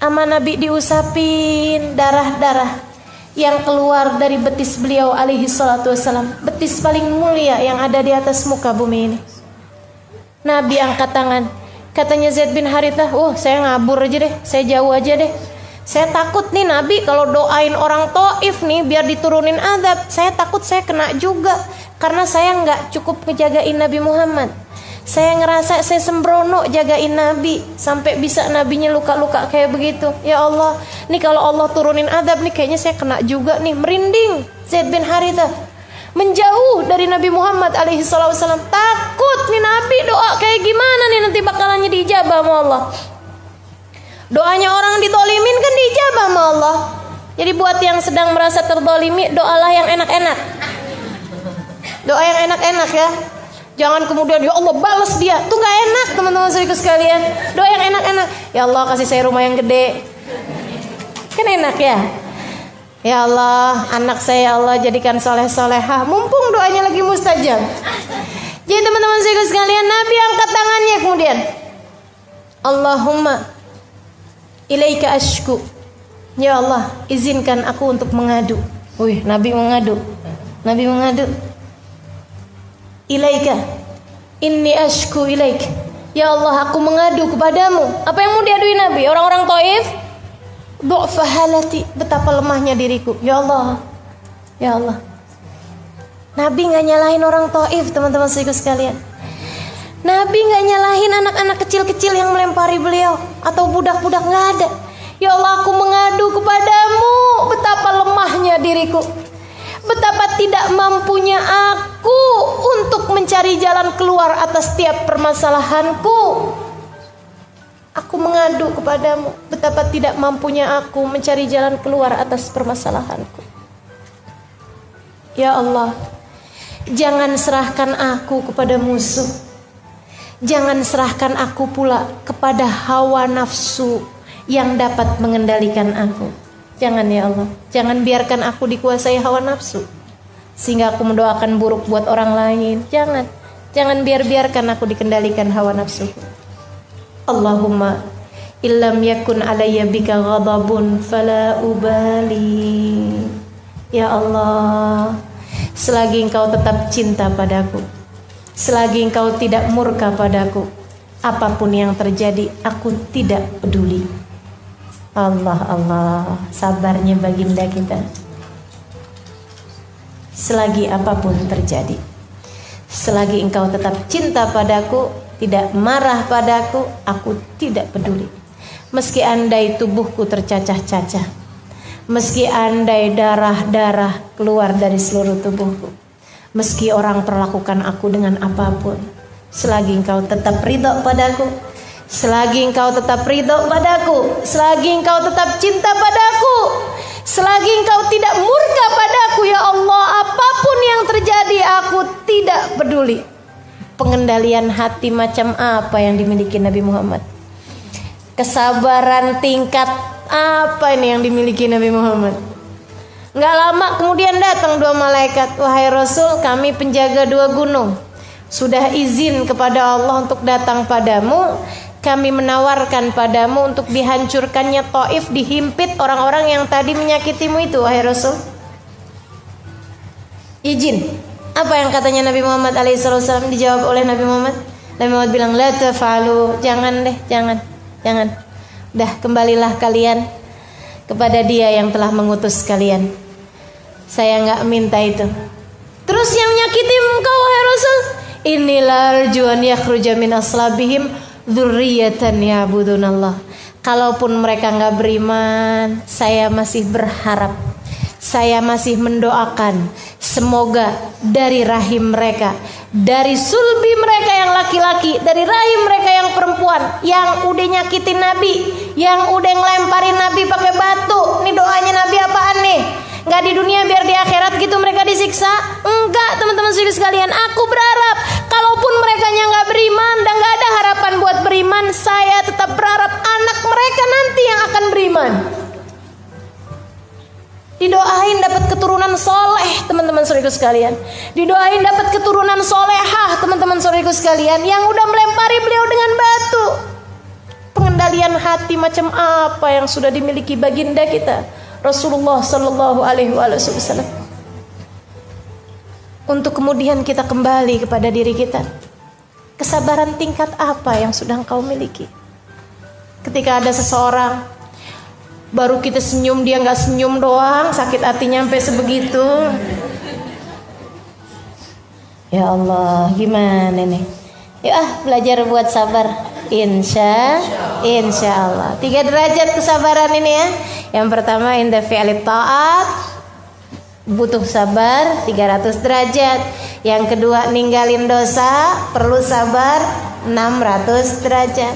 Speaker 1: Sama Nabi diusapin darah-darah yang keluar dari betis beliau alaihi salatu wassalam. Betis paling mulia yang ada di atas muka bumi ini. Nabi angkat tangan. Katanya Zaid bin Harithah, saya ngabur aja deh, saya jauh aja deh. Saya takut nih Nabi kalau doain orang Taif nih biar diturunin azab. Saya takut saya kena juga. Karena saya nggak cukup ngejagain Nabi Muhammad. Saya ngerasa saya sembrono jagain Nabi sampai bisa Nabinya luka-luka kayak begitu. Ya Allah, nih kalau Allah turunin azab nih kayaknya saya kena juga nih. Merinding Zaid bin Harithah, menjauh dari Nabi Muhammad alaihi wasallam. Takut nih Nabi doa kayak gimana nih nanti bakalannya diijabah sama Allah. Doanya orang ditolimin kan diijabah sama Allah. Jadi buat yang sedang merasa terdolimi, doalah yang enak-enak. Doa yang enak-enak ya. Jangan kemudian ya Allah balas dia. Tuh gak enak teman-teman saudaraku sekalian. Doa yang enak-enak. Ya Allah kasih saya rumah yang gede. Kan enak ya. Ya Allah anak saya Allah jadikan soleh-solehah. Mumpung doanya lagi mustajab. Jadi teman-teman saudaraku sekalian, Nabi angkat tangannya kemudian, Allahumma ilaika ashku. Ya Allah izinkan aku untuk mengadu. Wih, Nabi mengadu. Nabi mengadu. Ilaika inni ashku ilaik. Ya Allah aku mengadu kepadamu. Apa yang mau diadui Nabi? Orang-orang Taif, du'fa halati, betapa lemahnya diriku. Ya Allah. Ya Allah. Nabi gak nyalahin orang Taif teman-teman sekalian. Nabi gak nyalahin anak-anak kecil-kecil yang melempari beliau atau budak-budak, gak ada. Ya Allah aku mengadu kepadamu, betapa lemahnya diriku, betapa tidak mampunya aku untuk mencari jalan keluar atas setiap permasalahanku. Aku mengadu kepadamu, betapa tidak mampunya aku mencari jalan keluar atas permasalahanku. Ya Allah, jangan serahkan aku kepada musuh. Jangan serahkan aku pula kepada hawa nafsu yang dapat mengendalikan aku. Jangan ya Allah, jangan biarkan aku dikuasai hawa nafsu sehingga aku mendoakan buruk buat orang lain. Jangan biarkan aku dikendalikan hawa nafsu. Allahumma illam yakun alayya bika ghadabun fala ubali. Ya Allah, selagi engkau tetap cinta padaku, selagi engkau tidak murka padaku, apapun yang terjadi aku tidak peduli. Allah, sabarnya baginda kita. Selagi apapun terjadi, selagi engkau tetap cinta padaku, tidak marah padaku, aku tidak peduli. Meski andai tubuhku tercacah-cacah, meski andai darah-darah keluar dari seluruh tubuhku, meski orang perlakukan aku dengan apapun, selagi engkau tetap ridho padaku, selagi engkau tetap ridho padaku, selagi engkau tetap cinta padaku, selagi engkau tidak murka padaku, ya Allah, apapun yang terjadi aku tidak peduli. Pengendalian hati macam apa yang dimiliki Nabi Muhammad? Kesabaran tingkat apa ini yang dimiliki Nabi Muhammad? Gak lama kemudian datang dua malaikat. Wahai Rasul, kami penjaga dua gunung, sudah izin kepada Allah untuk datang padamu. Kami menawarkan padamu untuk dihancurkannya Taif, dihimpit orang-orang yang tadi menyakitimu itu, wahai Rasul. Izin. Apa yang katanya Nabi Muhammad alaihissalam? Dijawab oleh Nabi Muhammad. Nabi Muhammad bilang, la taf'alu, jangan deh, jangan. Dah, kembalilah kalian kepada Dia yang telah mengutus kalian. Saya nggak minta itu. Terus yang menyakiti engkau, wahai Rasul, inilah arjuan yakhruja min aslabihim dzurriyyatan ya'budunallah. Kalaupun mereka nggak beriman, saya masih berharap, saya masih mendoakan semoga dari rahim mereka, dari sulbi mereka yang laki-laki, dari rahim mereka yang perempuan, yang udah nyakitin Nabi, yang udah ngelemparin Nabi pakai batu. Nih doanya Nabi apaan nih? Nggak di dunia biar di akhirat gitu mereka disiksa? Enggak, teman-teman sekalian. Aku berharap kalaupun mereka nggak beriman dan nggak ada harapan buat beriman, saya tetap berharap anak mereka nanti yang akan beriman. Didoain dapat keturunan soleh, teman-teman saudaraku sekalian. Didoain dapat keturunan solehah, teman-teman saudaraku sekalian, yang udah melempari beliau dengan batu. Pengendalian hati macam apa yang sudah dimiliki baginda kita Rasulullah Sallallahu Alaihi Wasallam. Untuk kemudian kita kembali kepada diri kita. Kesabaran tingkat apa yang sudah engkau miliki? Ketika ada seseorang baru kita senyum, dia nggak senyum doang, sakit hatinya sampai sebegitu. Ya Allah, gimana nih? Yuk belajar buat sabar. Insya Allah 3 derajat kesabaran ini ya. Yang pertama inda fi'li ta'at, butuh sabar 300 derajat. Yang kedua ninggalin dosa, perlu sabar 600 derajat.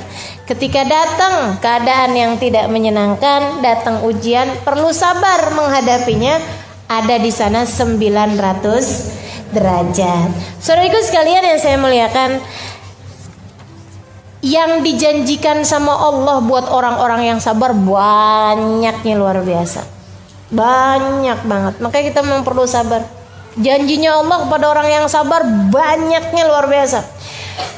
Speaker 1: Ketika datang keadaan yang tidak menyenangkan, datang ujian, perlu sabar menghadapinya, ada di sana 900 derajat. Saudaraku sekalian yang saya muliakan, yang dijanjikan sama Allah buat orang-orang yang sabar banyaknya luar biasa. Banyak banget. Makanya kita memang perlu sabar. Janjinya Allah kepada orang yang sabar banyaknya luar biasa.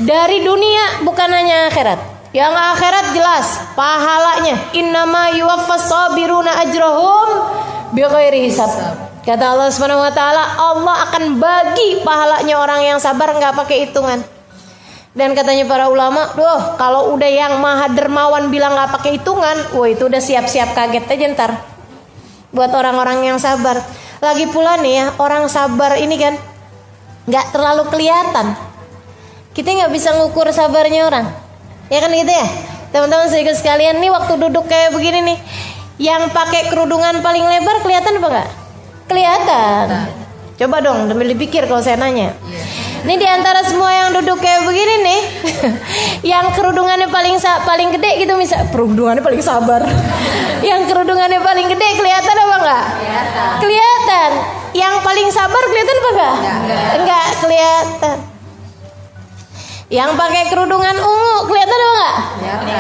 Speaker 1: Dari dunia bukan hanya akhirat. Yang akhirat jelas pahalanya. Innama yuwaffas sabiruna ajrahum bighairi hisab. Kata Allah Subhanahu wa taala, Allah akan bagi pahalanya orang yang sabar enggak pakai hitungan. Dan katanya para ulama, kalau udah yang maha dermawan bilang nggak pakai hitungan, wah itu udah siap-siap kaget aja ntar. Buat orang-orang yang sabar. Lagi pula nih ya, orang sabar ini kan nggak terlalu kelihatan. Kita nggak bisa ngukur sabarnya orang, ya kan gitu ya, teman-teman sekalian. Nih waktu duduk kayak begini nih, yang pakai kerudungan paling lebar kelihatan apa nggak? Kelihatan. Coba dong, sambil dipikir kalau saya nanya. Ini diantara semua yang duduk kayak begini nih, yang kerudungannya paling gede gitu, misal kerudungannya paling sabar. Yang kerudungannya paling gede kelihatan apa enggak? Kelihatan. Yang paling sabar kelihatan apa enggak? Enggak kelihatan. Yang pakai kerudungan ungu kelihatan apa enggak?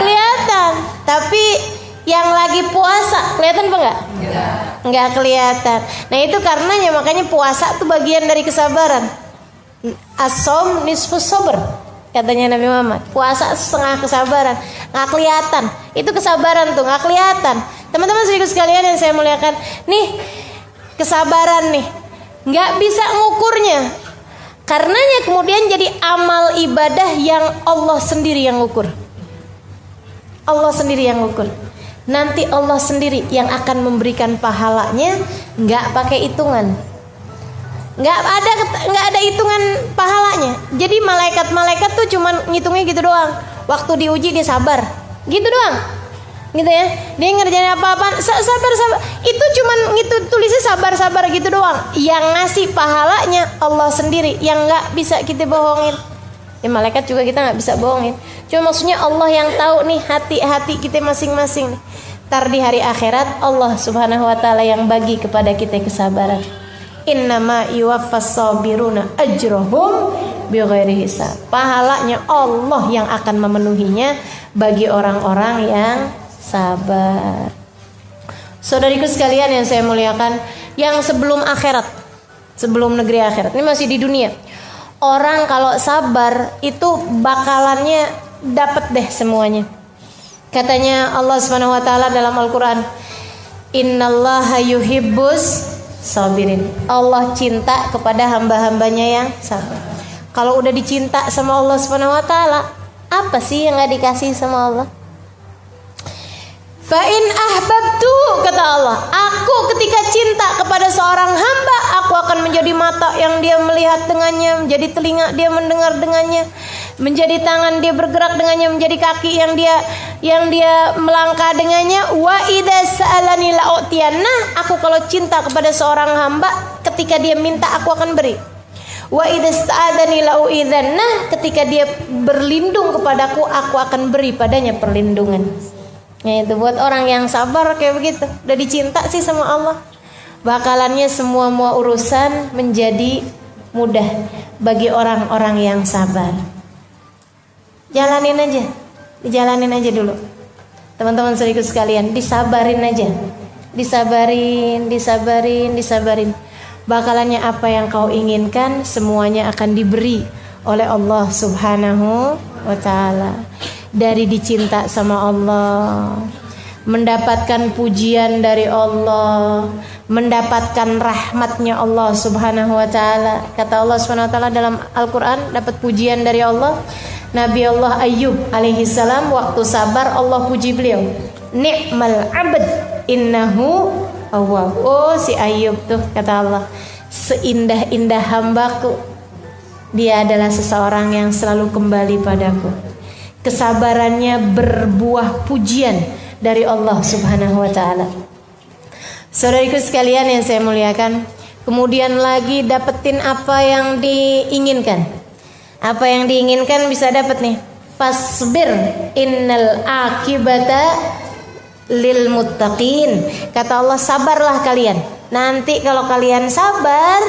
Speaker 1: Kelihatan. Tapi yang lagi puasa kelihatan apa enggak? Enggak kelihatan. Nah itu karenanya makanya puasa tuh bagian dari kesabaran. As-shaum nisfus sabr, katanya Nabi Muhammad. Puasa setengah kesabaran. Nggak kelihatan. Itu kesabaran tuh nggak kelihatan. Teman-teman sekalian yang saya muliakan, nih kesabaran nih nggak bisa ngukurnya. Karenanya kemudian jadi amal ibadah yang Allah sendiri yang ngukur. Allah sendiri yang ngukur. Nanti Allah sendiri yang akan memberikan pahalanya, nggak pakai hitungan. Nggak ada hitungan pahalanya. Jadi malaikat tuh cuman ngitungnya gitu doang. Waktu diuji dia sabar, gitu doang, gitu ya. Dia ngerjain apa-apa sabar. Itu cuman tulisnya sabar gitu doang. Yang ngasih pahalanya Allah sendiri, yang nggak bisa kita bohongin. Ya malaikat juga kita nggak bisa bohongin. Cuma maksudnya Allah yang tahu nih hati-hati kita masing-masing nih. Ntar di hari akhirat Allah Subhanahu wa taala yang bagi kepada kita kesabaran. Innama yuwaffas sabiruna ajrahum bighairi hisab. Pahalanya Allah yang akan memenuhinya bagi orang-orang yang sabar. Saudariku sekalian yang saya muliakan, yang sebelum akhirat, sebelum negeri akhirat, ini masih di dunia. Orang kalau sabar itu bakalannya dapat deh semuanya. Katanya Allah Subhanahu wa taala dalam Al-Qur'an, innallaha yuhibbus sabirin. Allah cinta kepada hamba-hambanya yang sabar. Kalau udah dicinta sama Allah Subhanahu wa taala, apa sih yang enggak dikasih sama Allah? Fa in ahbabtu, kata Allah, aku ketika cinta kepada seorang hamba, aku akan menjadi mata yang dia melihat dengannya, menjadi telinga dia mendengar dengannya, menjadi tangan dia bergerak dengannya, menjadi kaki yang dia melangkah dengannya. Wa idza sa'alani la'utiyanna, aku kalau cinta kepada seorang hamba, ketika dia minta aku akan beri. Wa idza sta'adani la'uidzanna, ketika dia berlindung kepadaku, aku akan beri padanya perlindungan. Ya, itu buat orang yang sabar kayak begitu. Udah dicinta sih sama Allah, bakalannya semua urusan menjadi mudah bagi orang-orang yang sabar. Jalanin aja dulu. Teman-teman saudaraku sekalian, disabarin aja. Disabarin. Bakalannya apa yang kau inginkan semuanya akan diberi oleh Allah Subhanahu wa taala. Dari dicinta sama Allah, mendapatkan pujian dari Allah, mendapatkan rahmatnya Allah Subhanahu wa taala. Kata Allah Subhanahu wa taala dalam Al-Qur'an, dapat pujian dari Allah. Nabi Allah Ayyub alaihi salam waktu sabar, Allah puji beliau, ni'mal 'abd innahu awwab. Oh, si Ayyub tuh, kata Allah, seindah-indah hambaku, dia adalah seseorang yang selalu kembali padaku. Kesabarannya berbuah pujian dari Allah Subhanahu wa taala. Saudariku sekalian yang saya muliakan, kemudian lagi dapetin apa yang diinginkan. Apa yang diinginkan bisa dapat nih. Fasbir innal akibata lil muttaqin. Kata Allah, sabarlah kalian. Nanti kalau kalian sabar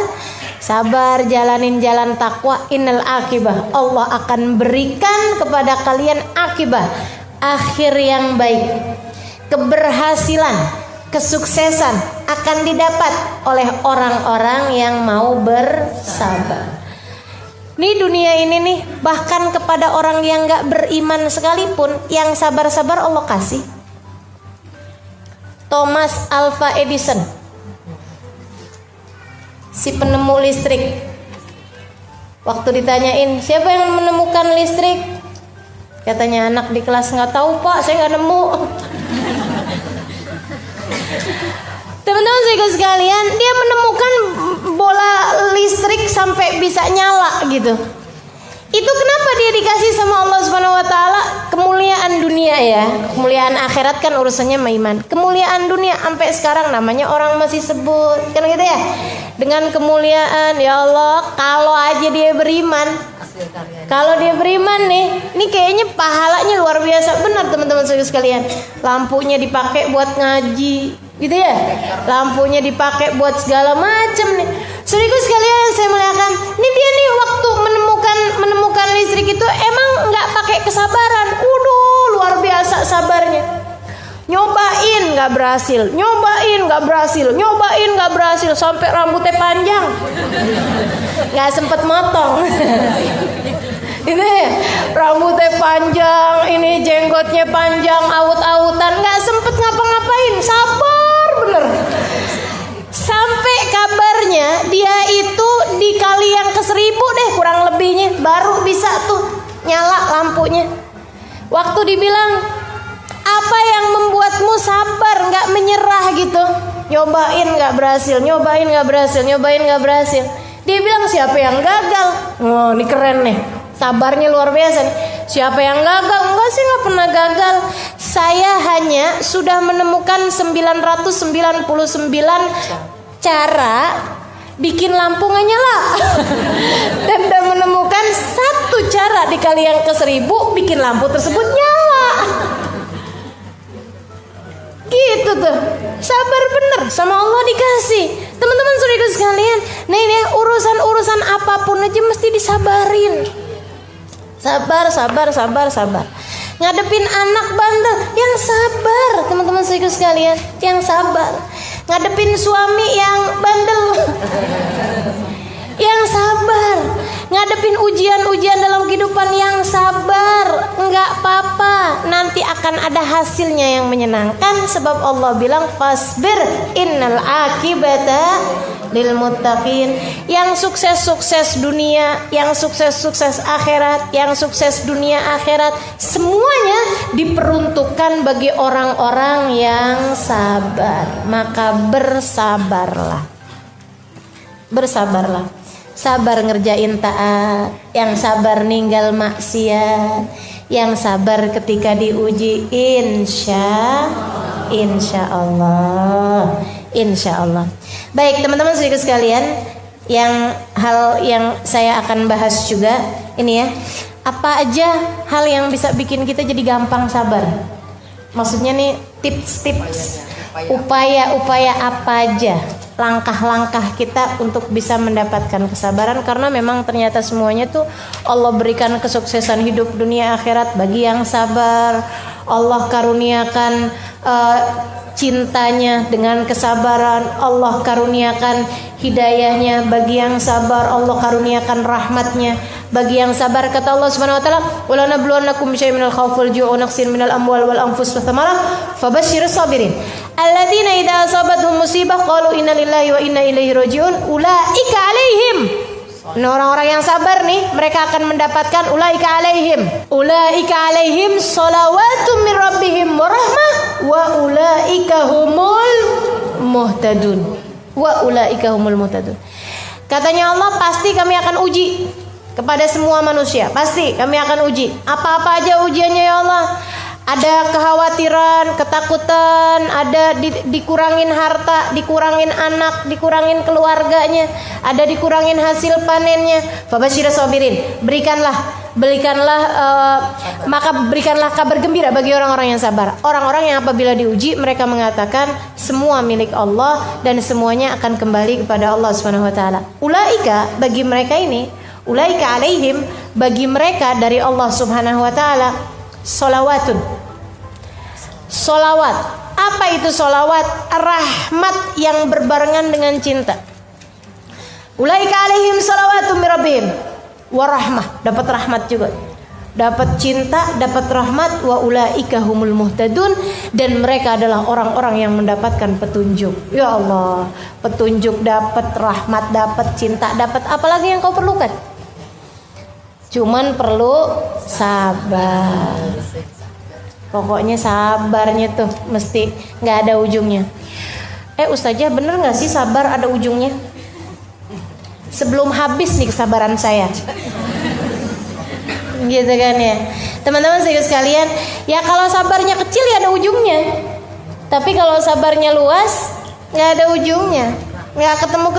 Speaker 1: jalanin jalan takwa, innal akibah, Allah akan berikan kepada kalian akibah, akhir yang baik. Keberhasilan, kesuksesan akan didapat oleh orang-orang yang mau bersabar. Nih dunia ini nih, bahkan kepada orang yang gak beriman sekalipun, yang sabar-sabar Allah kasih. Thomas Alva Edison, si penemu listrik, waktu ditanyain siapa yang menemukan listrik, katanya anak di kelas, nggak tahu pak, saya nggak nemu. Teman-teman saya sekalian, dia menemukan bola listrik sampai bisa nyala gitu. Itu kenapa dia dikasih sama Allah Subhanahu wa taala? Kemuliaan dunia ya. Kemuliaan akhirat kan urusannya sama iman. Kemuliaan dunia sampai sekarang namanya orang masih sebut kan gitu ya. Dengan kemuliaan, ya Allah, kalau aja dia beriman. Kalau dia beriman nih, ini kayaknya pahalanya luar biasa benar teman-teman sekalian. Lampunya dipakai buat ngaji, gitu ya. Lampunya dipakai buat segala macam nih. Saudaraku sekalian yang saya muliakan, ini dia nih waktu menemukan listrik itu emang nggak pakai kesabaran. Luar biasa sabarnya. Nyobain nggak berhasil, nyobain nggak berhasil, sampai rambutnya panjang, nggak sempet motong. Ini rambutnya panjang, ini jenggotnya panjang, aut-autan, nggak sempet ngapa-ngapain, sabar bener. Sampai kabarnya dia itu dikali yang ke 1000 deh kurang lebihnya, baru bisa tuh nyala lampunya. Waktu dibilang, apa yang membuatmu sabar, nggak menyerah gitu? Nyobain nggak berhasil. Dia bilang, siapa yang gagal? Oh, ini keren nih, sabarnya luar biasa nih. Siapa yang gagal? Enggak sih, nggak pernah gagal. Saya hanya sudah menemukan 999 cara bikin lampu nggak nyala. Dan udah menemukan satu cara dikali yang ke 1000 bikin lampu tersebut nyala. Gitu tuh, sabar bener sama Allah dikasih. Teman-teman saudara sekalian, nah ini urusan apapun aja mesti disabarin. Sabar. Ngadepin anak bandel, yang sabar. Teman-teman saudara sekalian, yang sabar. Ngadepin suami yang bandel, yang sabar. Ngadepin ujian-ujian dalam kehidupan, yang sabar. Enggak apa-apa, nanti akan akan ada hasilnya yang menyenangkan, sebab Allah bilang fasbir innal akibata lil muttaqin. Yang sukses dunia, yang sukses akhirat, yang sukses dunia akhirat, semuanya diperuntukkan bagi orang-orang yang sabar. Maka bersabarlah. Sabar ngerjain taat, yang sabar ninggal maksiat, yang sabar ketika diuji, insya Allah. Baik teman-teman saudara sekalian, hal yang saya akan bahas juga ini ya, apa aja hal yang bisa bikin kita jadi gampang sabar. Maksudnya nih tips-tips, upaya-upaya apa aja, langkah-langkah kita untuk bisa mendapatkan kesabaran, karena memang ternyata semuanya tuh Allah berikan kesuksesan hidup dunia akhirat bagi yang sabar. Allah karuniakan cintanya dengan kesabaran, Allah karuniakan hidayahnya bagi yang sabar, Allah karuniakan rahmatnya bagi yang sabar. Kata Allah Subhanahu wa taala, "Wala nabluwannakum bisyai'in minal khawfi wal ju'i wa naqsin minal amwali wal anfusi wath thamarati fabashshiris sabirin alladzina idza asabatuhum musibah qalu inna lillahi wa inna ilaihi raji'un ulaika 'alaihim." Nah, orang-orang yang sabar nih, mereka akan mendapatkan ulaika alaihim shalawatum min rabbihim wa rahmah wa ulaika humul muhtadun. Katanya Allah, pasti kami akan uji kepada semua manusia. Pasti kami akan uji. Apa-apa aja ujiannya ya Allah. Ada kekhawatiran, ketakutan, ada dikurangin harta, dikurangin anak, dikurangin keluarganya, ada dikurangin hasil panennya. Fabashshir sabirin, berikanlah kabar gembira bagi orang-orang yang sabar. Orang-orang yang apabila diuji mereka mengatakan semua milik Allah dan semuanya akan kembali kepada Allah Subhanahu wa taala. Ulaika, bagi mereka ini, ulaika alaihim, bagi mereka dari Allah Subhanahu wa taala solawat. Apa itu solawat? Rahmat yang berbarengan dengan cinta. Ulaika alaihim salawatum min rabbihim wa rahmah, dapat rahmat juga, dapat cinta, dapat rahmat. Wa ulaika humul muhtadun, dan mereka adalah orang-orang yang mendapatkan petunjuk. Ya Allah, petunjuk dapat, rahmat dapat, cinta dapat, apalagi yang kau perlukan? Cuman perlu sabar. Pokoknya sabarnya tuh mesti nggak ada ujungnya. Ustazah, bener nggak sih sabar ada ujungnya? Sebelum habis nih kesabaran saya, gitu kan ya, teman-teman sekalian. Ya kalau sabarnya kecil ya ada ujungnya, tapi kalau sabarnya luas nggak ada ujungnya, nggak ketemu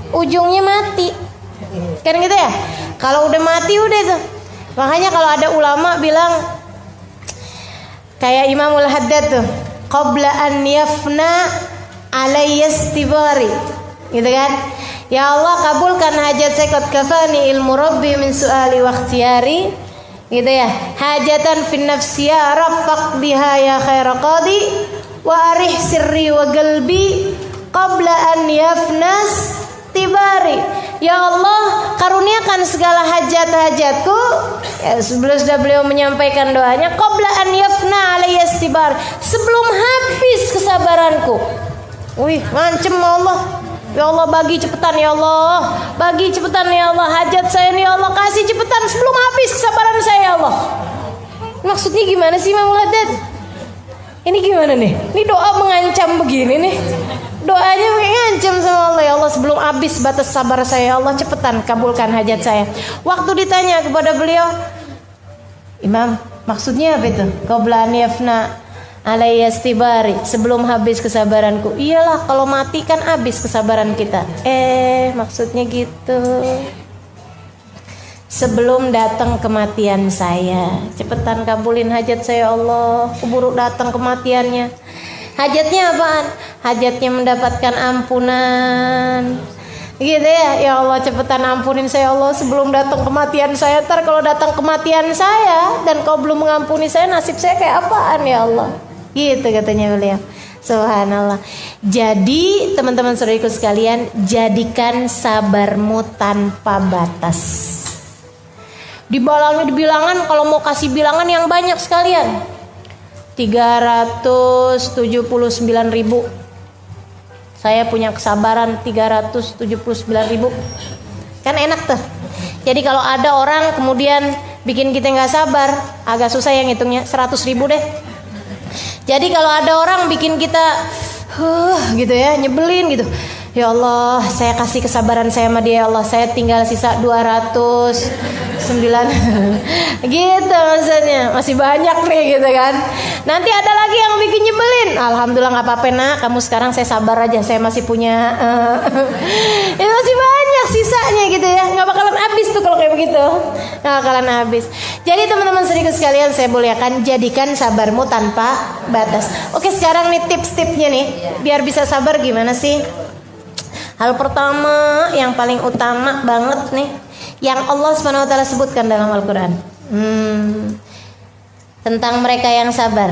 Speaker 1: ujungnya mati, kan gitu ya. Kalau udah mati udah tuh. Makanya kalau ada ulama bilang kayak Imamul Haddad tuh, qabla an yafna alayya istibari, gitu kan. Ya Allah, kabulkan hajat saya, qad kafani ilmu rabbi min su'ali wa ikhtiyari, gitu ya. Hajatan fin nafsi ya raffaq biha ya khaira qadi wa arih sirri wa qalbi qabla an yafnas tibari. Ya Allah, karuniakan segala hajat-hajatku. Ya, sudah beliau menyampaikan doanya, qabla an yafna alayya istibar, sebelum habis kesabaranku. Wih, ngancem Allah. Ya Allah, bagi cepetan ya Allah, bagi cepetan ya Allah, hajat saya nih ya Allah, kasih cepetan sebelum habis kesabaran saya ya Allah. Maksudnya gimana sih Imam Haddad? Ini gimana nih? Ini doa mengancam begini nih. Doanya mengancam sama Allah, ya Allah sebelum habis batas sabar saya ya Allah, cepetan kabulkan hajat saya. Waktu ditanya kepada beliau, Imam, maksudnya apa itu? Qabla an yafna alayya istibari, sebelum habis kesabaranku. Iyalah, kalau mati kan habis kesabaran kita. Maksudnya gitu. Sebelum datang kematian saya, cepetan kabulin hajat saya ya Allah, keburu datang kematiannya. Hajatnya apaan? Hajatnya mendapatkan ampunan, gitu ya. Ya Allah, cepetan ampunin saya ya Allah sebelum datang kematian saya. Ntar kalau datang kematian saya dan kau belum mengampuni saya, nasib saya kayak apaan ya Allah? Gitu katanya beliau. Subhanallah. Jadi teman-teman saudariku sekalian, jadikan sabarmu tanpa batas. Dibilangan kalau mau kasih bilangan yang banyak sekalian. 379.000. Saya punya kesabaran 379.000. Kan enak tuh. Jadi kalau ada orang kemudian bikin kita nggak sabar, agak susah yang ngitungnya, 100.000 deh. Jadi kalau ada orang bikin kita gitu ya, nyebelin gitu, ya Allah, saya kasih kesabaran saya sama dia, ya Allah, saya tinggal sisa 209 gitu maksudnya, masih banyak nih gitu kan. Nanti ada lagi yang bikin nyebelin, alhamdulillah nggak apa-apa nak, kamu sekarang saya sabar aja, saya masih punya itu masih banyak sisanya gitu ya, nggak bakalan habis tuh kalau kayak begitu, nggak bakalan habis. Jadi teman-teman sedikit sekalian saya muliakan, jadikan sabarmu tanpa batas. Oke, sekarang nih tips-tipsnya nih biar bisa sabar gimana sih? Hal pertama yang paling utama banget nih yang Allah SWT sebutkan dalam Al-Quran tentang mereka yang sabar.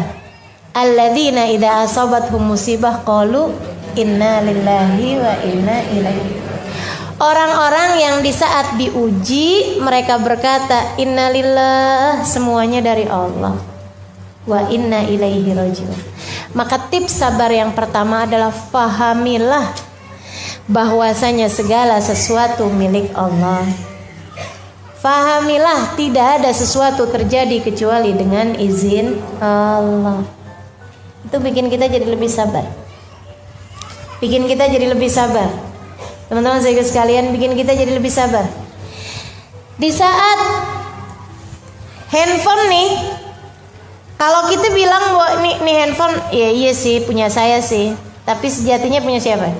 Speaker 1: Alladzina idza asabathum musibah qalu inna lillahi wa inna ilaihi. Orang-orang yang di saat diuji mereka berkata innalillah, semuanya dari Allah, wa inna ilaihi rajiun. Maka tips sabar yang pertama adalah fahamilah bahwasanya segala sesuatu milik Allah. Fahamilah tidak ada sesuatu terjadi kecuali dengan izin Allah. Itu bikin kita jadi lebih sabar. Bikin kita jadi lebih sabar. Teman-teman saya sekalian, bikin kita jadi lebih sabar. Di saat handphone nih, kalau kita bilang bahwa nih handphone, ya iya sih punya saya sih, tapi sejatinya punya siapa?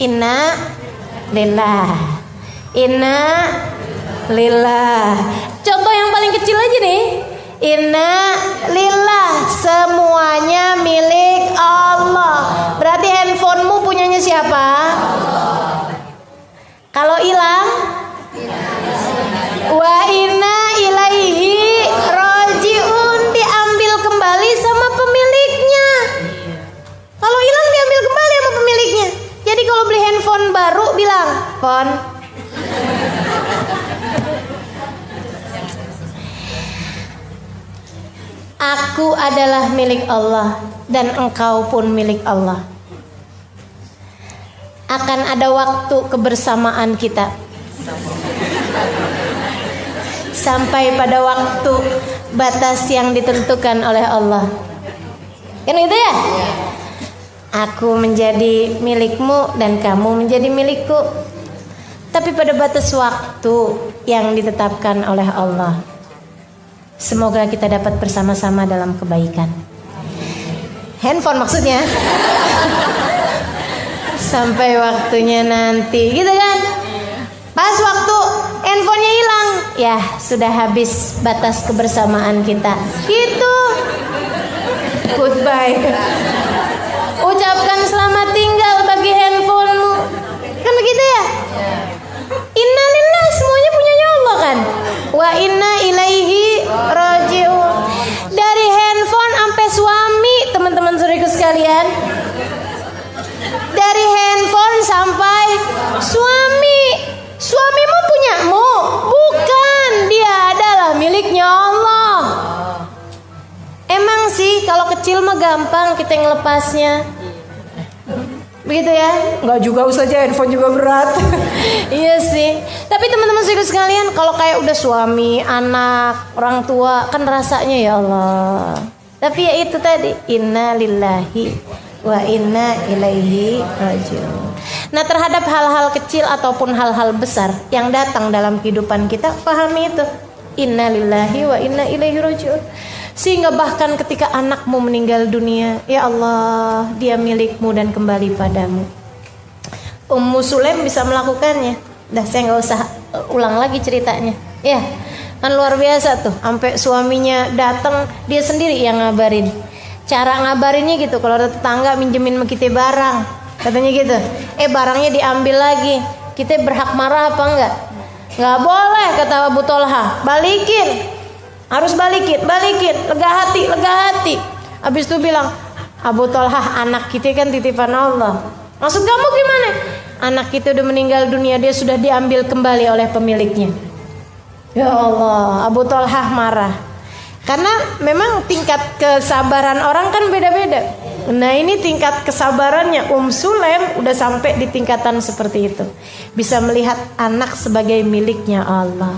Speaker 1: Inna lillah. Inna lillah. Contoh yang paling kecil aja nih. Inna lillah, semuanya milik Allah. Berarti handphonemu punyanya siapa? Kalau hilang, wa inna ilaihi rajiun, diambil kembali sama pemiliknya. Kalau hilang diambil kembali sama pemiliknya. Jadi kalau beli handphone baru bilang, "Phone, aku adalah milik Allah dan engkau pun milik Allah. Akan ada waktu kebersamaan kita sampai pada waktu batas yang ditentukan oleh Allah." Kan itu ya? Aku menjadi milikmu dan kamu menjadi milikku, tapi pada batas waktu yang ditetapkan oleh Allah. Semoga kita dapat bersama-sama dalam kebaikan. Handphone maksudnya. Sampai waktunya nanti, gitu kan? Pas waktu handphonenya hilang, ya sudah habis batas kebersamaan kita. Gitu. Goodbye. Ucapkan selamat tinggal bagi handphonemu. Kan begitu ya? Innalillah, semuanya punyanya Allah kan? Wa inna ilaihi rajiun. Dari handphone sampai suami, teman-teman saudaraku sekalian. Dari handphone sampai suami. Suamimu punyamu? Bukan, dia adalah miliknya Allah. Emang sih kalau kecil mah gampang kita ngelepasnya, begitu ya? Nggak juga usah aja, handphone juga berat. Iya sih. Tapi teman-teman sekalian, kalau kayak udah suami, anak, orang tua, kan rasanya ya Allah. Tapi ya itu tadi, inna lillahi wa inna ilaihi rajiun. Nah, terhadap hal-hal kecil ataupun hal-hal besar yang datang dalam kehidupan kita, pahami itu. Inna lillahi wa inna ilaihi rajiun. Sehingga bahkan ketika anakmu meninggal dunia, ya Allah, dia milikmu dan kembali padamu. Ummu Sulaim bisa melakukannya. Dah saya nggak usah ulang lagi ceritanya. Ya, kan luar biasa tuh. Sampai suaminya datang, dia sendiri yang ngabarin. Cara ngabarinnya gitu, kalau ada tetangga minjemin sama kita barang, katanya gitu. Barangnya diambil lagi. Kita berhak marah apa enggak? Nggak boleh, kata Abu Tolha. Balikin. Harus balikin, lega hati. Habis itu bilang, Abu Tolha, anak kita kan titipan Allah. Maksud kamu gimana? Anak kita udah meninggal dunia, dia sudah diambil kembali oleh pemiliknya. Ya Allah, Abu Tolha marah. Karena memang tingkat kesabaran orang kan beda-beda. Nah ini tingkat kesabarannya Sulaim udah sampai di tingkatan seperti itu. Bisa melihat anak sebagai miliknya Allah.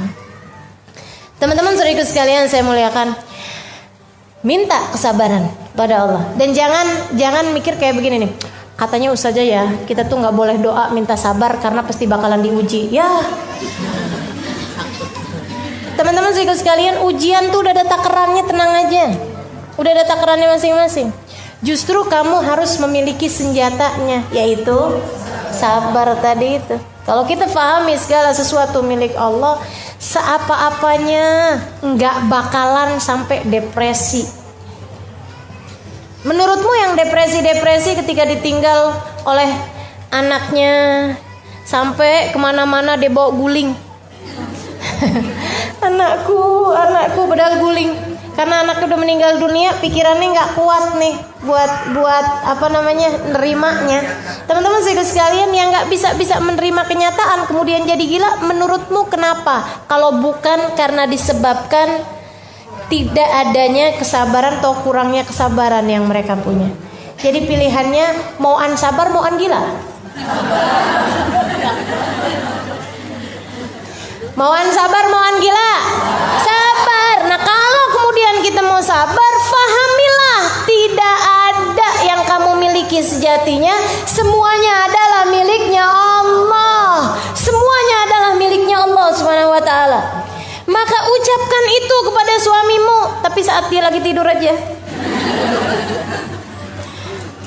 Speaker 1: Teman-teman saudaraku sekalian saya muliakan, minta kesabaran pada Allah. Dan jangan mikir kayak begini nih. Katanya ustazah ya, kita tuh nggak boleh doa minta sabar karena pasti bakalan diuji. Ya. Teman-teman saudaraku sekalian, ujian tuh udah ada takarannya, tenang aja. Udah ada takarannya masing-masing. Justru kamu harus memiliki senjatanya, yaitu sabar tadi itu. Kalau kita pahami segala sesuatu milik Allah, seapa-apanya nggak bakalan sampai depresi. Menurutmu yang depresi ketika ditinggal oleh anaknya sampai kemana-mana dia bawa guling? anakku padahal guling karena anaknya udah meninggal dunia, pikirannya nggak kuat nih buat nerimanya. Teman-teman sekalian yang nggak bisa menerima kenyataan kemudian jadi gila, menurutmu kenapa? Kalau bukan karena disebabkan tidak adanya kesabaran atau kurangnya kesabaran yang mereka punya. Jadi pilihannya mau an sabar mau an gila. Mauan sabar, mauan gila? Sabar. Nah kalau kemudian kita mau sabar, fahamilah tidak ada yang kamu miliki sejatinya. Semuanya adalah miliknya Allah. Semuanya adalah miliknya Allah Subhanahu wa ta'ala. Maka ucapkan itu kepada suamimu, tapi saat dia lagi tidur aja.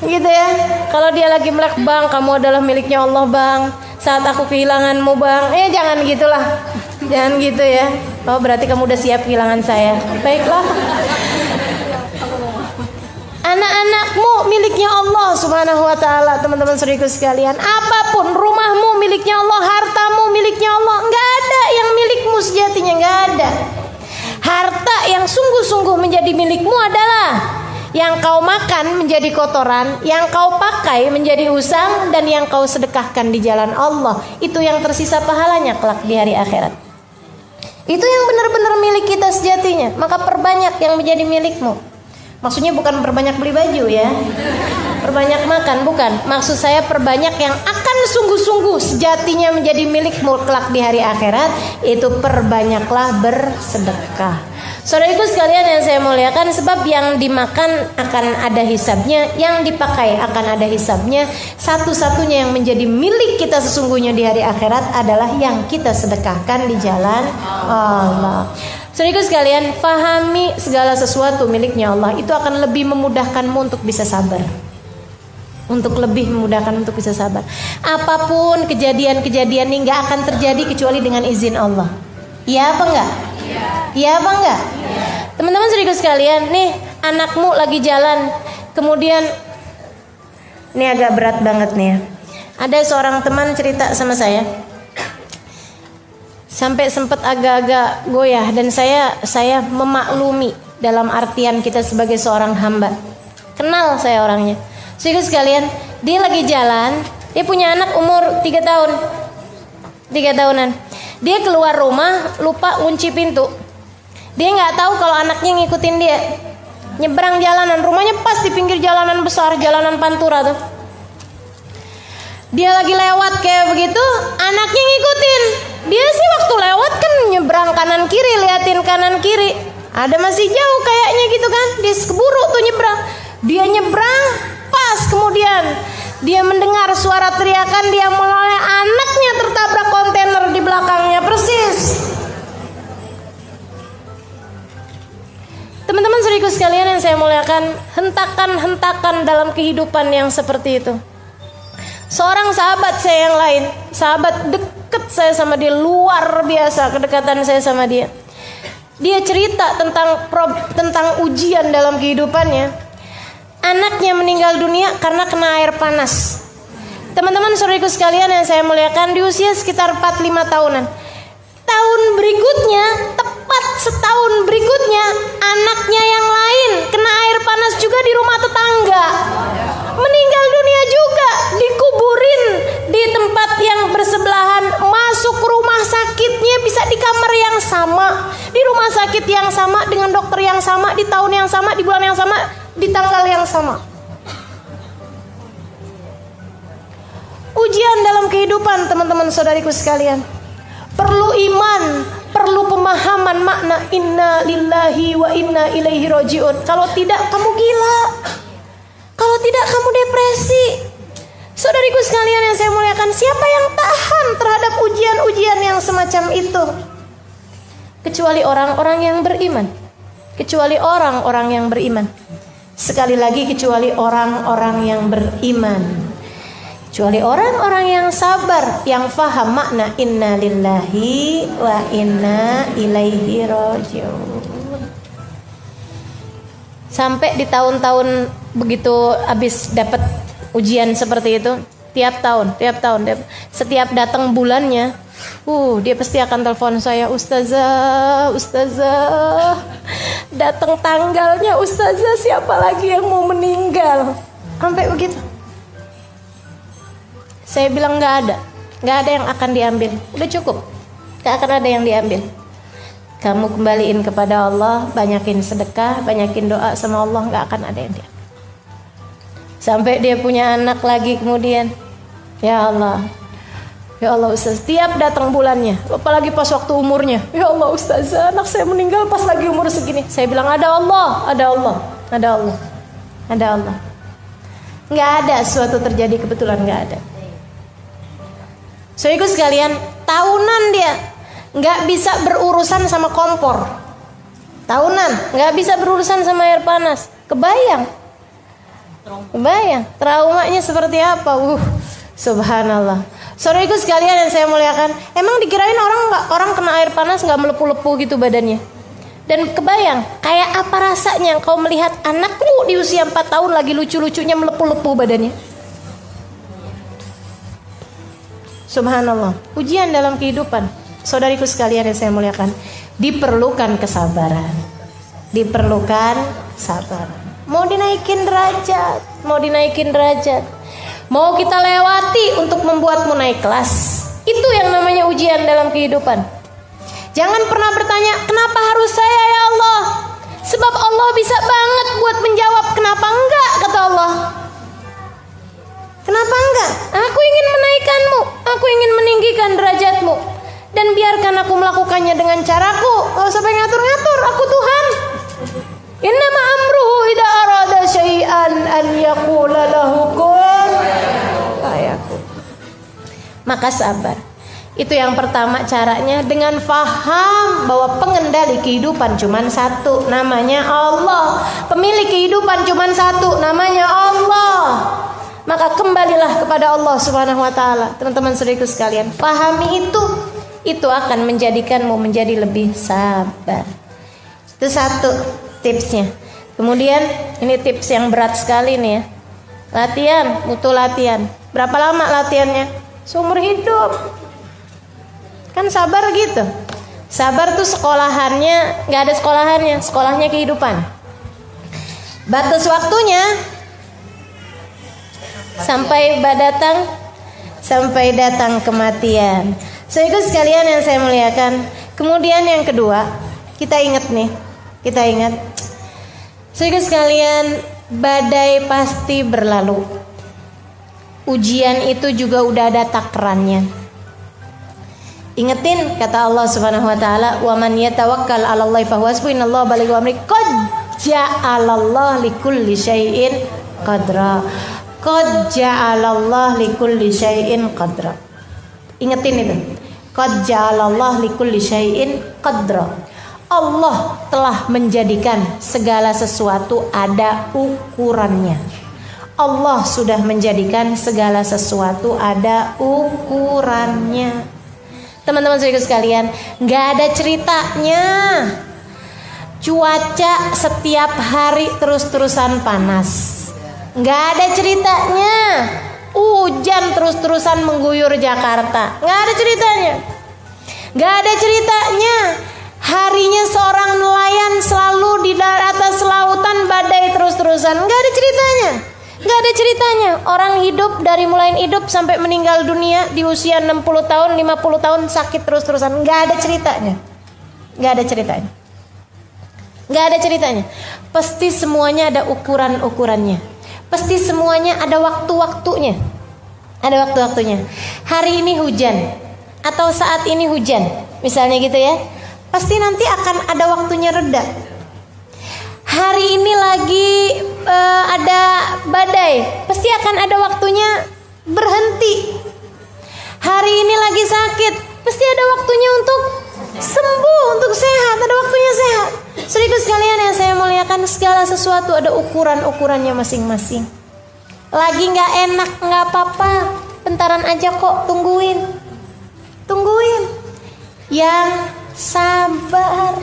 Speaker 1: Gitu ya. Kalau dia lagi melek, bang kamu adalah miliknya Allah bang, saat aku kehilanganmu bang, jangan gitulah. Jangan gitu ya. Oh berarti kamu udah siap kehilangan saya. Baiklah. Anak-anakmu miliknya Allah Subhanahu wa ta'ala. Teman-teman saudaraku sekalian, apapun, rumahmu miliknya Allah, hartamu miliknya Allah. Enggak ada yang milikmu sejatinya, enggak ada. Harta yang sungguh-sungguh menjadi milikmu adalah yang kau makan menjadi kotoran, yang kau pakai menjadi usang, dan yang kau sedekahkan di jalan Allah. Itu yang tersisa pahalanya kelak di hari akhirat. Itu yang benar-benar milik kita sejatinya. Maka perbanyak yang menjadi milikmu. Maksudnya bukan perbanyak beli baju ya, perbanyak makan, bukan. Maksud saya perbanyak yang akan sungguh-sungguh sejatinya menjadi milikmu kelak di hari akhirat. Itu perbanyaklah bersedekah. Saudaraku sekalian yang saya muliakan, sebab yang dimakan akan ada hisabnya, yang dipakai akan ada hisabnya. Satu-satunya yang menjadi milik kita sesungguhnya di hari akhirat adalah yang kita sedekahkan di jalan Allah. Saudaraku sekalian, pahami segala sesuatu miliknya Allah. Itu akan lebih memudahkanmu untuk bisa sabar. Untuk lebih memudahkan untuk bisa sabar. Apapun kejadian-kejadian ini gak akan terjadi kecuali dengan izin Allah. Iya apa enggak? Iya apa enggak? Teman-teman saudaraku sekalian, nih anakmu lagi jalan, kemudian ini agak berat banget nih ya. Ada seorang teman cerita sama saya, sampai sempat agak-agak goyah, dan saya memaklumi dalam artian kita sebagai seorang hamba. Kenal saya orangnya. Saudaraku sekalian, dia lagi jalan, dia punya anak umur 3 tahun. 3 tahunan. Dia keluar rumah lupa kunci pintu. Dia nggak tahu kalau anaknya ngikutin dia. Nyebrang jalanan, rumahnya pas di pinggir jalanan besar, jalanan Pantura tuh. Dia lagi lewat kayak begitu, anaknya ngikutin. Dia sih waktu lewat kan nyebrang kanan kiri, liatin kanan kiri. Ada masih jauh kayaknya gitu kan. Dia keburu tuh nyebrang. Dia nyebrang, pas kemudian dia mendengar suara teriakan, dia mulai, anaknya tertabrak kontainer di belakangnya persis. Teman-teman saudaraku sekalian yang saya muliakan, hentakan-hentakan dalam kehidupan yang seperti itu. Seorang sahabat saya yang lain, sahabat deket saya sama dia, luar biasa kedekatan saya sama dia. Dia cerita tentang ujian dalam kehidupannya. Anaknya meninggal dunia karena kena air panas. Teman-teman saudaraku sekalian yang saya muliakan, di usia sekitar 4-5 tahunan. Tahun berikutnya, tepat setahun berikutnya, anaknya yang lain kena air panas juga di rumah tetangga. Meninggal dunia juga, dikuburin di tempat yang bersebelahan. Masuk rumah sakitnya bisa di kamar yang sama, di rumah sakit yang sama, dengan dokter yang sama, di tahun yang sama, di bulan yang sama, di tanggal yang sama. Ujian dalam kehidupan, teman-teman saudariku sekalian. Perlu iman, perlu pemahaman makna inna lillahi wa inna ilaihi rajiun. Kalau tidak, kamu gila. Kalau tidak, kamu depresi. Saudariku sekalian yang saya muliakan, siapa yang tahan terhadap ujian-ujian yang semacam itu? Kecuali orang-orang yang beriman. Kecuali orang-orang yang beriman. Sekali lagi, kecuali orang-orang yang beriman. Kecuali orang-orang yang sabar, yang faham makna inna lillahi wa inna ilaihi rajiun. Sampai di tahun-tahun begitu habis dapat ujian seperti itu, tiap tahun, setiap datang bulannya, dia pasti akan telepon saya, Ustazah, datang tanggalnya, Ustazah, siapa lagi yang mau meninggal? Sampai begitu. Saya bilang nggak ada yang akan diambil, udah cukup, nggak akan ada yang diambil. Kamu kembaliin kepada Allah, banyakin sedekah, banyakin doa sama Allah, nggak akan ada yang diambil. Sampai dia punya anak lagi kemudian, ya Allah Ustaz, tiap datang bulannya, apalagi pas waktu umurnya, ya Allah Ustaz, anak saya meninggal pas lagi umur segini. Saya bilang ada Allah. Nggak ada suatu terjadi kebetulan, nggak ada. So ikut sekalian, tahunan dia nggak bisa berurusan sama kompor, tahunan nggak bisa berurusan sama air panas. Kebayang traumanya seperti apa? Subhanallah. Saudaraku sekalian yang saya muliakan, emang dikirain orang kena air panas nggak melepuh-lepuh gitu badannya? Dan kebayang kayak apa rasanya kau melihat anakmu di usia 4 tahun lagi lucu-lucunya melepuh-lepuh badannya? Subhanallah. Ujian dalam kehidupan, saudariku sekalian yang saya muliakan, diperlukan kesabaran. Mau dinaikin derajat, mau kita lewati untuk membuatmu naik kelas. Itu yang namanya ujian dalam kehidupan. Jangan pernah bertanya, kenapa harus saya ya Allah? Sebab Allah bisa banget buat menjawab. Kenapa enggak, kata Allah. Kenapa enggak? Aku ingin menaikkanmu, aku ingin meninggikan derajatmu, dan biarkan aku melakukannya dengan caraku. Gak usah pengen ngatur-ngatur, aku Tuhan. Innama amruhu idza arada syai'an an yaqula lahu kun fayakun. Maka sabar. Itu yang pertama caranya, dengan faham bahwa pengendali kehidupan cuma satu, namanya Allah. Pemilik kehidupan cuma satu, namanya Allah. Maka kembalilah kepada Allah Subhanahu wa taala. Teman-teman saudaraku sekalian, pahami itu akan menjadikanmu menjadi lebih sabar. Itu satu tipsnya. Kemudian ini tips yang berat sekali nih ya. Latihan, butuh latihan. Berapa lama latihannya? Seumur hidup. Kan sabar gitu. Sabar tuh sekolahannya nggak ada sekolahannya, sekolahnya kehidupan. Batas waktunya sampai datang kematian. Saudara sekalian yang saya muliakan. Kemudian yang kedua, kita ingat. Saudara sekalian, badai pasti berlalu. Ujian itu juga udah ada takarannya. Ingetin kata Allah Subhanahu wa taala, "Wa man yatawakkal 'alallahi fa huwa hasbuh, innallaha balighu amri, qad ja'alallahu likulli syai'in qadra." Qad ja'alallahu likulli syai'in qadra. Ingetin itu. Qad ja'alallahu likulli syai'in qadra. Allah telah menjadikan segala sesuatu ada ukurannya. Allah sudah menjadikan segala sesuatu ada ukurannya. Teman-teman saudara sekalian, nggak ada ceritanya cuaca setiap hari terus-terusan panas. Nggak ada ceritanya hujan terus-terusan mengguyur Jakarta. Nggak ada ceritanya. Nggak ada ceritanya harinya seorang nelayan selalu di atas lautan badai terus-terusan. Nggak ada ceritanya. Nggak ada ceritanya orang hidup dari mulai hidup sampai meninggal dunia di usia 60 tahun, 50 tahun sakit terus-terusan. Nggak ada ceritanya. Nggak ada ceritanya. Nggak ada ceritanya. Pasti semuanya ada ukuran-ukurannya. Pasti semuanya ada waktu-waktunya. Ada waktu-waktunya. Hari ini hujan atau saat ini hujan, misalnya gitu ya. Pasti nanti akan ada waktunya reda. Hari ini lagi ada badai, pasti akan ada waktunya berhenti. Hari ini lagi sakit, pasti ada waktunya untuk sembuh, untuk sehat, ada waktunya sehat. Saudaraku sekalian yang saya muliakan, segala sesuatu ada ukuran-ukurannya masing-masing. Lagi nggak enak, nggak apa-apa, bentaran aja kok, tungguin. Yang sabar.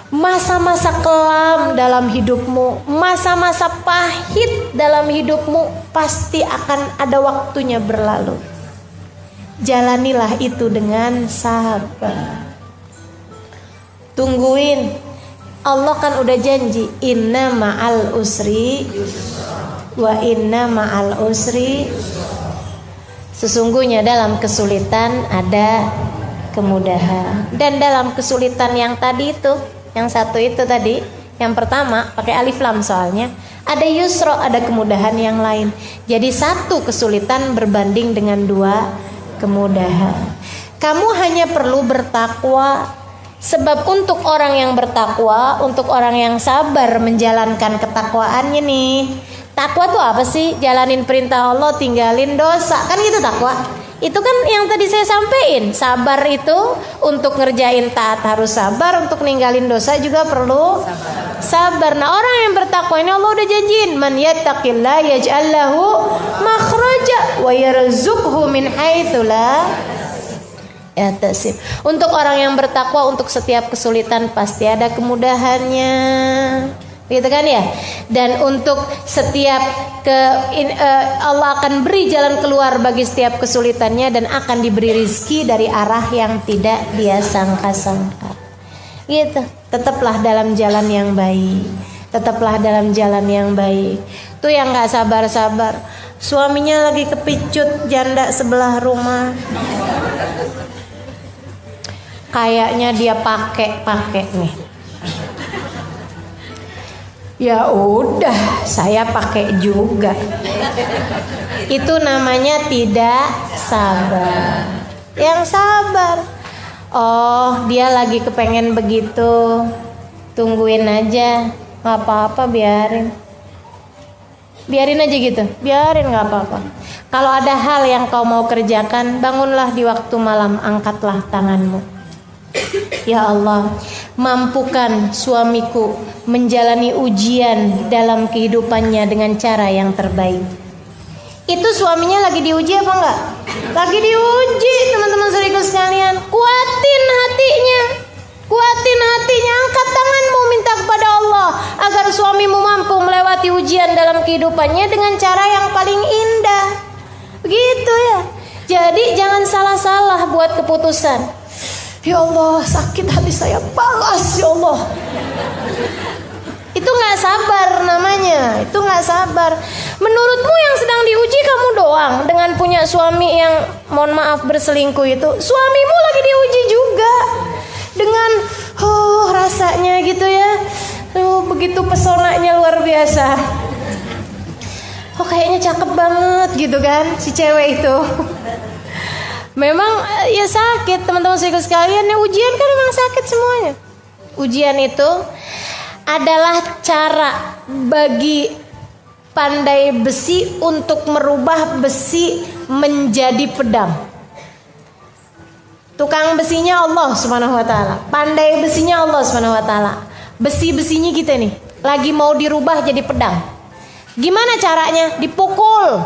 Speaker 1: Masa-masa kelam dalam hidupmu, masa-masa pahit dalam hidupmu pasti akan ada waktunya berlalu. Jalanilah itu dengan sabar. Tungguin. Allah kan udah janji, inna ma'al usri wa inna ma'al usri. Sesungguhnya dalam kesulitan ada kemudahan. Dan dalam kesulitan yang tadi itu, yang satu itu tadi, yang pertama pakai alif lam soalnya, ada yusro, ada kemudahan yang lain. Jadi satu kesulitan berbanding dengan dua kemudahan. Kamu hanya perlu bertakwa. Sebab untuk orang yang bertakwa, untuk orang yang sabar menjalankan ketakwaannya nih. Takwa tuh apa sih? Jalanin perintah Allah, tinggalin dosa. Kan gitu takwa. Itu kan yang tadi saya sampaikan. Sabar itu untuk ngerjain taat harus sabar, untuk ninggalin dosa juga perlu sabar. Nah, orang yang bertakwa ini Allah udah janjiin, man yattaqillah yaj'al lahu makhraja wa yarzuqhu min haitsu la yahtasib. Untuk orang yang bertakwa, untuk setiap kesulitan pasti ada kemudahannya. Gitu kan ya? Dan untuk setiap Allah akan beri jalan keluar bagi setiap kesulitannya, dan akan diberi rizki dari arah yang tidak dia sangka-sangka. Gitu. Tetaplah dalam jalan yang baik. Tetaplah dalam jalan yang baik. Tuh yang gak sabar-sabar, suaminya lagi kepicut janda sebelah rumah. Kayaknya dia pakai nih. Ya udah, saya pakai juga. Itu namanya tidak sabar. Yang sabar, oh dia lagi kepengen begitu, tungguin aja, nggak apa-apa, biarin aja gitu, biarin, nggak apa-apa. Kalau ada hal yang kau mau kerjakan, bangunlah di waktu malam, angkatlah tanganmu. Ya Allah, mampukan suamiku menjalani ujian dalam kehidupannya dengan cara yang terbaik. Itu suaminya lagi diuji apa enggak? Lagi diuji, teman-teman saudaraku sekalian. Kuatin hatinya, angkat tanganmu, minta kepada Allah agar suamimu mampu melewati ujian dalam kehidupannya dengan cara yang paling indah. Begitu ya. Jadi jangan salah-salah buat keputusan. Ya Allah, sakit hati saya, balas ya Allah. Itu gak sabar namanya. Itu gak sabar. Menurutmu yang sedang diuji kamu doang dengan punya suami yang, mohon maaf, berselingkuh itu. Suamimu lagi diuji juga dengan rasanya gitu ya. Begitu pesonanya luar biasa. Kayaknya cakep banget gitu kan si cewek itu. Memang ya sakit, teman-teman saudara sekalian. Ya, ujian kan memang sakit semuanya. Ujian itu adalah cara bagi pandai besi untuk merubah besi menjadi pedang. Tukang besinya Allah Subhanahu wa taala, pandai besinya Allah Subhanahu wa taala. Besi-besinya kita nih lagi mau dirubah jadi pedang. Gimana caranya? Dipukul.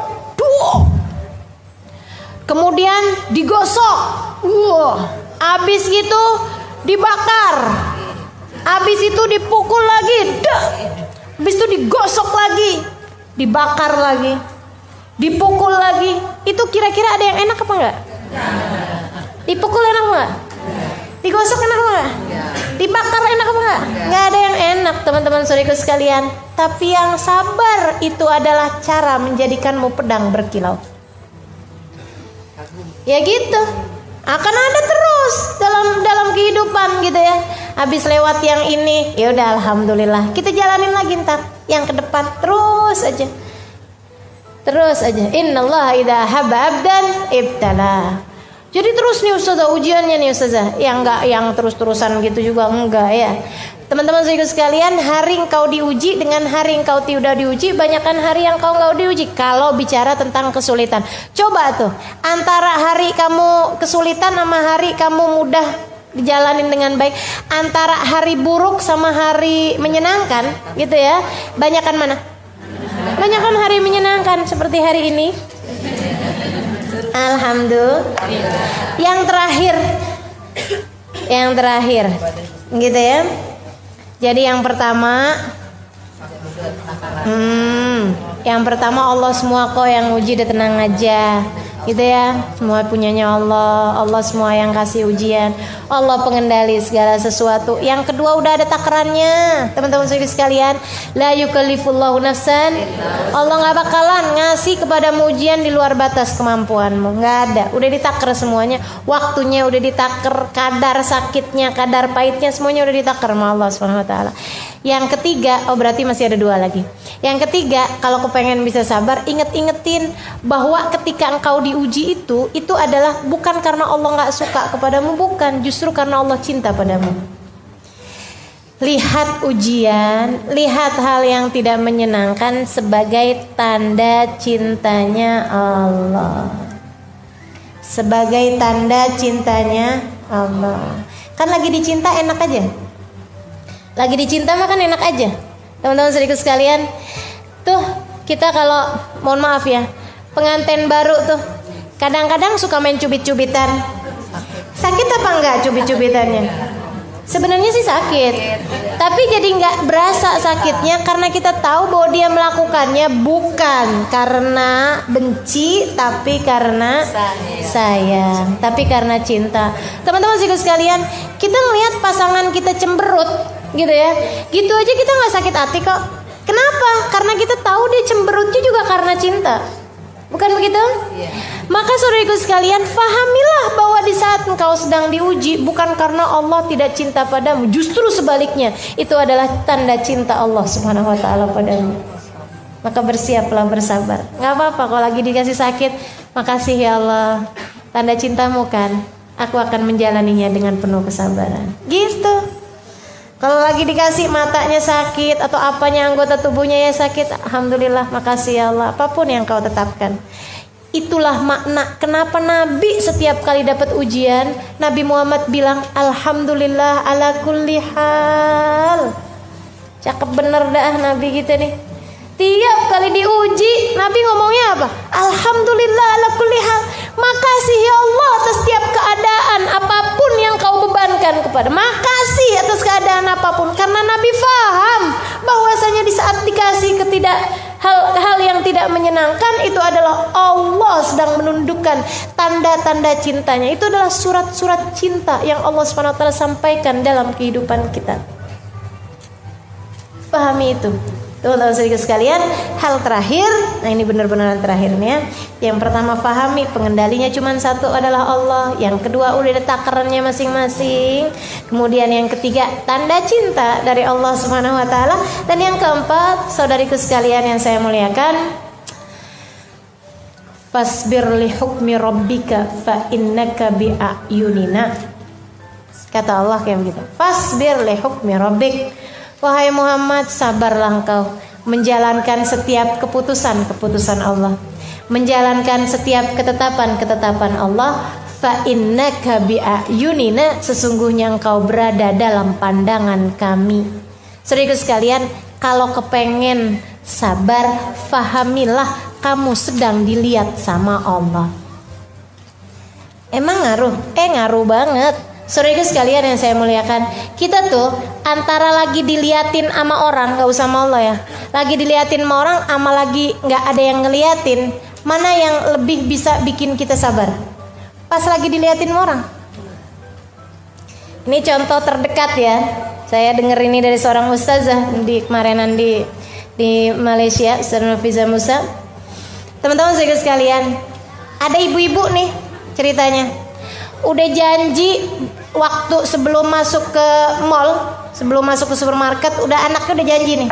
Speaker 1: Kemudian digosok. Abis gitu dibakar. Abis itu dipukul lagi. Abis itu digosok lagi. Dibakar lagi. Dipukul lagi. Itu kira-kira ada yang enak apa enggak? Dipukul enak enggak? Digosok enak enggak? Dibakar enak apa enggak? Enggak ada yang enak, teman-teman saudaraku sekalian. Tapi yang sabar itu adalah cara menjadikanmu pedang berkilau. Ya gitu. Akan ada terus terus dalam kehidupan gitu ya. Habis lewat yang ini, ya udah alhamdulillah. Kita jalanin lagi ntar yang ke depan terus aja. Terus aja. Innallaha idza habba abdan ibtala. Jadi terus nih ustazah ujiannya nih ustazah. Yang terus-terusan gitu juga enggak ya. Teman-teman sekalian, hari engkau diuji dengan hari engkau tidak diuji, banyakkan hari yang kau enggak diuji. Kalau bicara tentang kesulitan, coba tuh antara hari kamu kesulitan sama hari kamu mudah dijalanin dengan baik, antara hari buruk sama hari menyenangkan gitu ya, banyakkan mana? Banyakkan hari menyenangkan seperti hari ini. Alhamdulillah. Yang terakhir gitu ya. Jadi yang pertama Allah semua kok yang uji, udah tenang aja gitu ya. Semua punyanya Allah semua yang kasih ujian, Allah pengendali segala sesuatu. Yang kedua udah ada takarannya teman-teman sekalian, la yukallifullahu nafsan, Allah nggak bakalan ngasih kepadamu ujian di luar batas kemampuanmu, nggak ada, udah ditakar semuanya, waktunya udah ditakar, kadar sakitnya, kadar pahitnya semuanya udah ditakar sama Allah Subhanahu wa taala. Yang ketiga, berarti masih ada 2 lagi. Yang ketiga, kalau kepengen bisa sabar, ingetin bahwa ketika engkau diuji itu adalah bukan karena Allah nggak suka kepadamu, bukan, justru karena Allah cinta padamu. Lihat ujian, lihat hal yang tidak menyenangkan sebagai tanda cintanya Allah. Sebagai tanda cintanya Allah. Kan lagi dicinta enak aja. Lagi dicinta mah kan enak aja. Teman-teman sedikit sekalian, tuh kita kalau mohon maaf ya, pengantin baru tuh kadang-kadang suka main cubit-cubitan. Sakit apa enggak cubit-cubitannya? Sebenarnya sih sakit, tapi jadi nggak berasa sakitnya karena kita tahu bahwa dia melakukannya bukan karena benci, tapi karena sayang, tapi karena cinta. Teman-teman sekalian, kita ngelihat pasangan kita cemberut gitu ya, gitu aja kita nggak sakit hati kok. Kenapa? Karena kita tahu dia cemberutnya juga karena cinta, bukan begitu? Maka saudaraku sekalian, fahamilah bahwa di saat engkau sedang diuji bukan karena Allah tidak cinta padamu, justru sebaliknya, itu adalah tanda cinta Allah Subhanahu wa taala padamu. Maka bersiaplah bersabar. Nggak apa-apa kalau lagi dikasih sakit, makasih ya Allah, tanda cintamu kan, aku akan menjalaninya dengan penuh kesabaran. Gitu. Kalau lagi dikasih matanya sakit atau apanya anggota tubuhnya ya sakit, alhamdulillah, makasih ya Allah, apapun yang kau tetapkan. Itulah makna kenapa Nabi setiap kali dapat ujian, Nabi Muhammad bilang alhamdulillah ala kulli hal. Cakep bener dah Nabi kita nih. Tiap kali diuji, Nabi ngomongnya apa? Alhamdulillah ala kulli hal. Makasih ya Allah atas setiap keadaan apapun yang kau bebankan kepada. Makasih atas keadaan apapun, karena Nabi faham bahwasanya di saat dikasih hal yang tidak menyenangkan, itu adalah Allah sedang menundukkan tanda-tanda cintanya. Itu adalah surat-surat cinta yang Allah SWT sampaikan dalam kehidupan kita. Pahami itu. Teman-teman sedikit sekalian, hal terakhir, nah ini benar-benar terakhirnya. Yang pertama, pahami pengendalinya cuma satu adalah Allah. Yang kedua, udah ada takarannya masing-masing. Kemudian yang ketiga, tanda cinta dari Allah Subhanahu wa taala. Dan yang keempat, saudariku sekalian yang saya muliakan, fasbir li hukmi rabbika fa innaka bi a'yunina. Kata Allah kayak begitu. Fasbir li hukmi rabbik. Wahai Muhammad, sabarlah engkau menjalankan setiap keputusan Allah, menjalankan setiap ketetapan Allah. Fa innaka bi a'yunina, sesungguhnya engkau berada dalam pandangan kami. Saudaraku sekalian, kalau kepengen sabar, fahamilah kamu sedang dilihat sama Allah. Emang ngaruh? Ngaruh banget. Saudaraku sekalian yang saya muliakan, kita tuh antara lagi diliatin sama orang, gak usah sama Allah ya, lagi diliatin sama orang sama lagi gak ada yang ngeliatin, mana yang lebih bisa bikin kita sabar? Pas lagi diliatin sama orang. Ini contoh terdekat ya, saya dengar ini dari seorang ustazah di kemarinan di Malaysia, Ustazah Nafisa Musa. Teman-teman saudaraku sekalian, ada ibu-ibu nih ceritanya. udah janji waktu sebelum masuk ke mall, sebelum masuk ke supermarket, anaknya udah janji nih.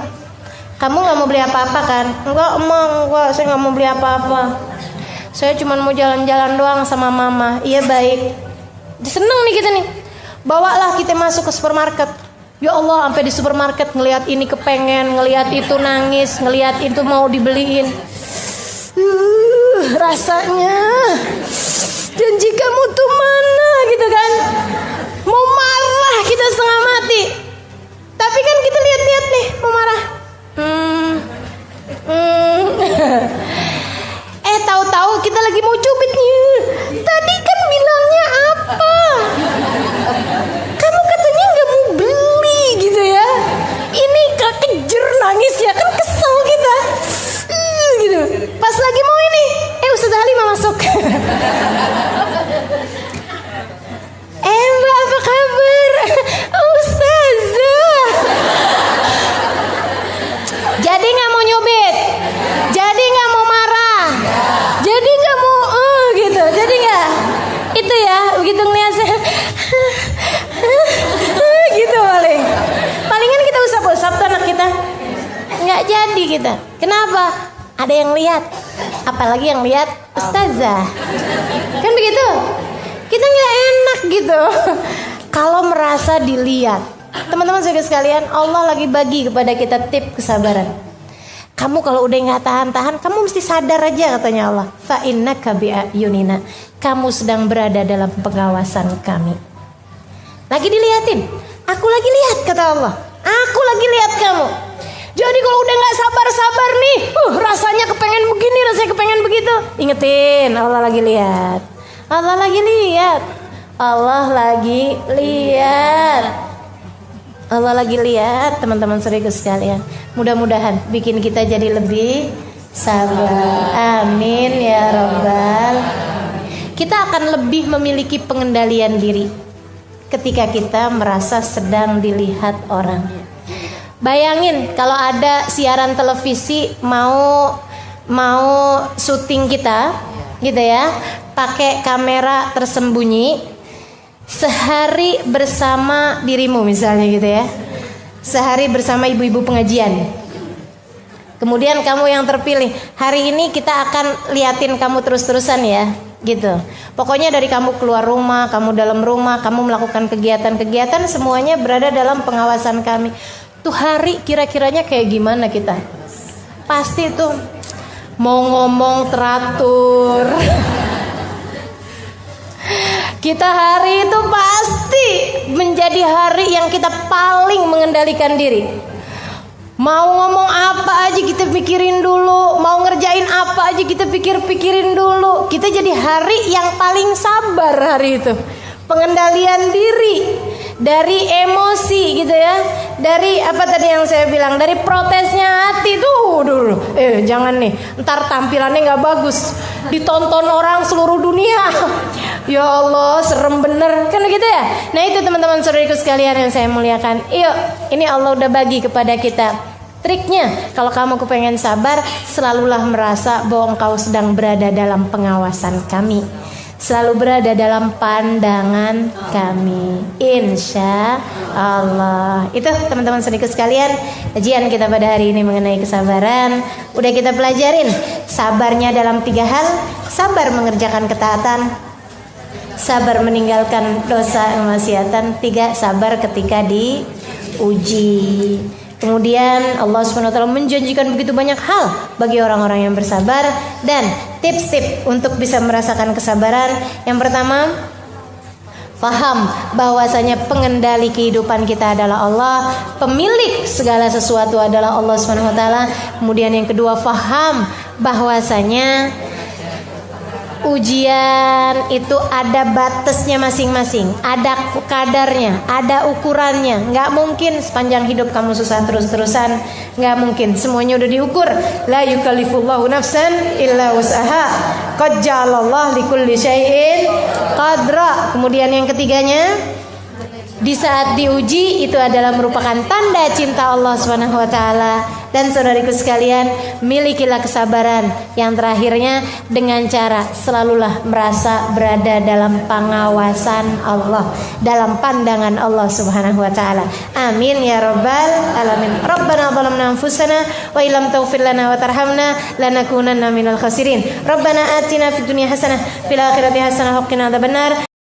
Speaker 1: Kamu nggak mau beli apa-apa kan? Enggak, enggak, saya nggak mau beli apa-apa. Saya cuma mau jalan-jalan doang sama mama. Iya baik. Seneng nih kita nih. Bawalah kita masuk ke supermarket. Ya Allah, sampai di supermarket ngelihat ini kepengen, ngelihat itu nangis, ngelihat itu mau dibeliin. Rasanya janji kamu tuh mana gitu kan? Mau marah kita setengah mati. Tapi kan kita lihat-lihat nih mau marah. Tahu-tahu kita lagi mau cubit nih. Tadi kan bilangnya apa? Kamu katanya nggak mau beli gitu ya. Ini kejer nangis ya kan, kesel kita. Gitu. Pas lagi mau ini, Ustaz Halimah masuk. Mbak apa kabar? Ustazah. Jadi nggak mau nyubit, jadi nggak mau marah, jadi nggak mau gitu, jadi nggak itu ya, begitu ngeliat saya gitu palingan kita usap-usap tuh anak kita, nggak jadi kita. Kenapa? Ada yang lihat, apalagi yang lihat ustazah, kan begitu. Kita nggak enak gitu kalau merasa dilihat. Teman-teman sekalian, Allah lagi bagi kepada kita tip kesabaran. Kamu kalau udah nggak tahan-tahan, kamu mesti sadar aja katanya Allah. Fa innaka bi'ayunina. Kamu sedang berada dalam pengawasan kami. Lagi dilihatin. Aku lagi lihat kata Allah. Aku lagi lihat kamu. Jadi kalau udah nggak sabar-sabar nih, rasanya kepengen begini, rasanya kepengen begitu. Ingetin, Allah lagi lihat. Allah lagi lihat. Allah lagi lihat. Allah lagi lihat, teman-teman saudaraku sekalian. Mudah-mudahan bikin kita jadi lebih sabar. Amin ya Rabbal. Kita akan lebih memiliki pengendalian diri ketika kita merasa sedang dilihat orang. Bayangin kalau ada siaran televisi mau syuting kita, gitu ya, pakai kamera tersembunyi. Sehari bersama dirimu misalnya gitu ya. Sehari bersama ibu-ibu pengajian. Kemudian kamu yang terpilih. Hari ini kita akan liatin kamu terus-terusan ya, gitu. Pokoknya dari kamu keluar rumah, kamu dalam rumah, kamu melakukan kegiatan-kegiatan, semuanya berada dalam pengawasan kami. Tuh hari kira-kiranya kayak gimana kita? Pasti tuh mau ngomong teratur. Kita hari itu pasti menjadi hari yang kita paling mengendalikan diri. Mau ngomong apa aja kita pikirin dulu, mau ngerjain apa aja kita pikirin dulu. Kita jadi hari yang paling sabar hari itu. Pengendalian diri dari emosi gitu ya. Dari apa tadi yang saya bilang, dari protesnya hati tuh dulu. Jangan nih, ntar tampilannya nggak bagus, ditonton orang seluruh dunia. Ya Allah, serem bener kan gitu ya. Nah itu teman-teman saudariku sekalian yang saya muliakan. Yuk, ini Allah udah bagi kepada kita triknya. Kalau kamu kepengen sabar, selalulah merasa bahwa engkau sedang berada dalam pengawasan kami, selalu berada dalam pandangan kami, insya Allah. Itu teman-teman saudariku sekalian, kajian kita pada hari ini mengenai kesabaran. Udah kita pelajarin sabarnya dalam 3 hal. Sabar mengerjakan ketaatan, sabar meninggalkan dosa kemaksiatan, 3 sabar ketika diuji. Kemudian Allah SWT menjanjikan begitu banyak hal bagi orang-orang yang bersabar. Dan tips-tips untuk bisa merasakan kesabaran. Yang pertama, paham bahwasanya pengendali kehidupan kita adalah Allah, pemilik segala sesuatu adalah Allah SWT. Kemudian yang kedua, paham bahwasanya ujian itu ada batasnya masing-masing, ada kadarnya, ada ukurannya. Nggak mungkin sepanjang hidup kamu susah terus-terusan, nggak mungkin. Semuanya udah diukur. La yukallifullahu nafsan illa wus'aha. Qad ja'alallahu likulli syai'in qadra. Kemudian yang ketiganya, di saat diuji itu adalah merupakan tanda cinta Allah Subhanahu wa taala. Dan saudariku sekalian, milikilah kesabaran yang terakhirnya dengan cara selalulah merasa berada dalam pengawasan Allah, dalam pandangan Allah Subhanahu wa taala. Amin ya rabbal alamin. Rabbana zalamna anfusana wa illam taghfir lana wa tarhamna lanakunanna minal khasirin. Rabbana atina fid dunya hasanah fil akhirati hasanah wa qina adzabannar.